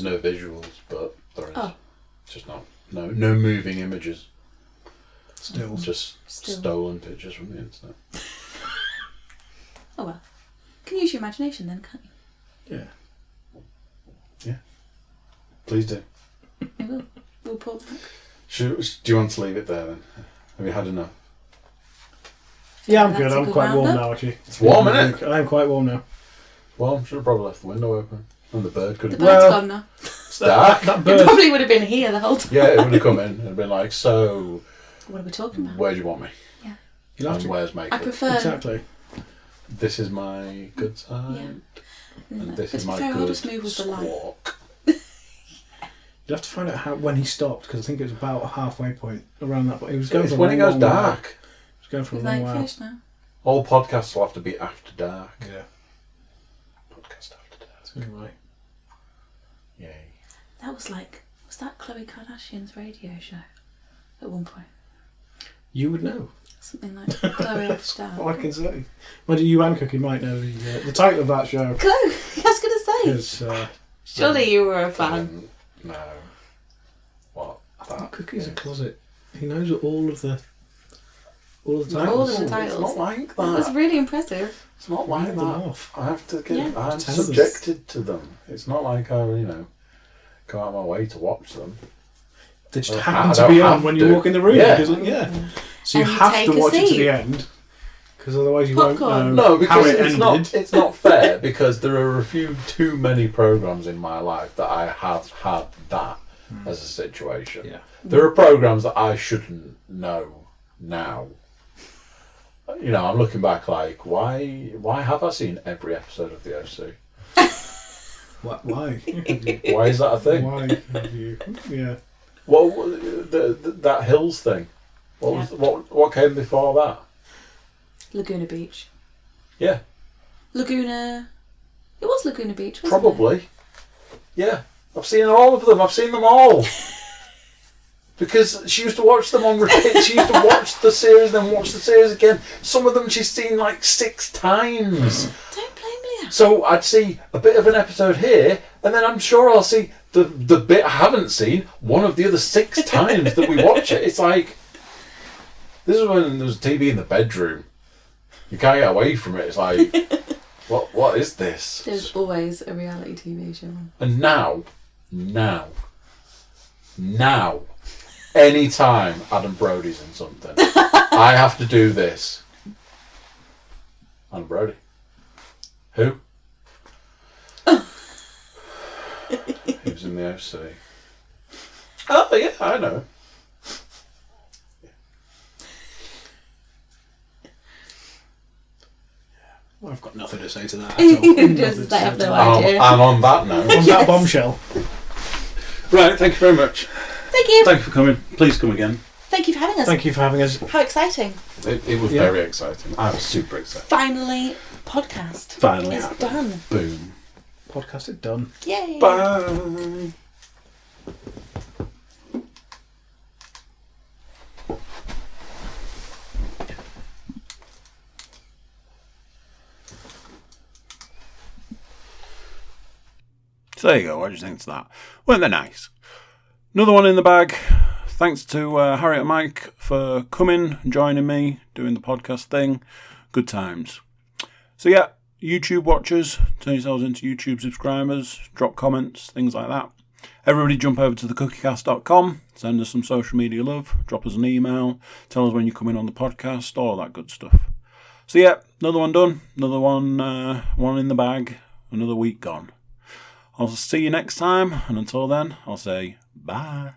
no visuals, but there is. Oh. Just no moving images. Still. Just stolen pictures from the internet. Oh well. Can you use your imagination then, can't you? Yeah. Please do. We will. We'll pull back. Do you want to leave it there then? Have you had enough? Yeah, I'm That's good. a I'm good quite warm roundup. now, actually. It's warm, isn't it? I'm quite warm now. Well, should have probably left the window open. And the bird could The have bird's Well- gone now. dark. That It bird. probably would have been here the whole time. Yeah, it would have come in and been like, so, What are we talking about? where do you want me? You'll have And to. where's makeup? I prefer... Exactly. This is my good side. Yeah. And this But is to be my fair, good Oldest Move was the line. squawk. You have to find out when he stopped, because I think it was about a halfway point around that point. He was going It's for a when it long, goes long while. dark. He was going for a He's long like, while. finished now. All podcasts will have to be after dark. Yeah. Podcast after dark. Anyway. Yay. That was that Khloe Kardashian's radio show at one point? You would know. Something like Khloe After Well, I Dark. can say. Whether you and Cookie might know the title of that show. Khloe, I was going to say. Is, Surely you were a fan. No. What? Cookie's a closet. He knows all of the titles. All of the It's titles. not like That was that. really impressive. It's not like Read that. them off. I have to get. Yeah. I'm Tell us. subjected to them. It's not like I, go out of my way to watch them. They just I happen to don't be have on when you to. walk in the room. Yeah. because So you And have take to a watch it to seat. the end, because otherwise you Popcorn. won't know No, because how it it's ended. it's not fair, because there are a few too many programs in my life that I have had that as a situation. Yeah. There are programs that I shouldn't know now. I'm looking back like, why have I seen every episode of the OC? Why? Why is that a thing? Why have you? Yeah. Well, that Hills thing. What came before that? Laguna Beach. Yeah, Laguna. It was Laguna Beach, wasn't probably. Yeah, I've seen all of them. I've seen them all. Because she used to watch them on repeat. She used to watch the series, then watch the series again. Some of them she's seen like 6 times. it? Don't blame Leah. So I'd see a bit of an episode here, and then I'm sure I'll see the bit I haven't seen one of the other 6 times that we watch it. It's like, this is when there was a TV in the bedroom. You can't get away from it. It's like, what is this? There's always a reality TV show on. And now, any time Adam Brody's in something, I have to do this. Adam Brody. Who? He was in the OC. Oh, yeah, I know. Well, I've got nothing to say to that. At all. Nothing Just to they say have to no that. idea. And on that note, On that bombshell. Right, thank you very much. Thank you. Thank you for coming. Please come again. Thank you for having us. Thank you for having us. How exciting. it was Yeah. very exciting. I was super excited. Finally, podcast. Finally It's happened. done. Boom. Podcast it done. Yay. Bye. So there you go. What do you think of that? Weren't they nice? Another one in the bag. Thanks to Harriet and Mike for coming and joining me, doing the podcast thing. Good times. So yeah, YouTube watchers, turn yourselves into YouTube subscribers, drop comments, things like that. Everybody jump over to thecookiecast.com, send us some social media love, drop us an email, tell us when you're coming on the podcast, all that good stuff. So yeah, another one done, another one in the bag, another week gone. I'll see you next time, and until then, I'll say bye.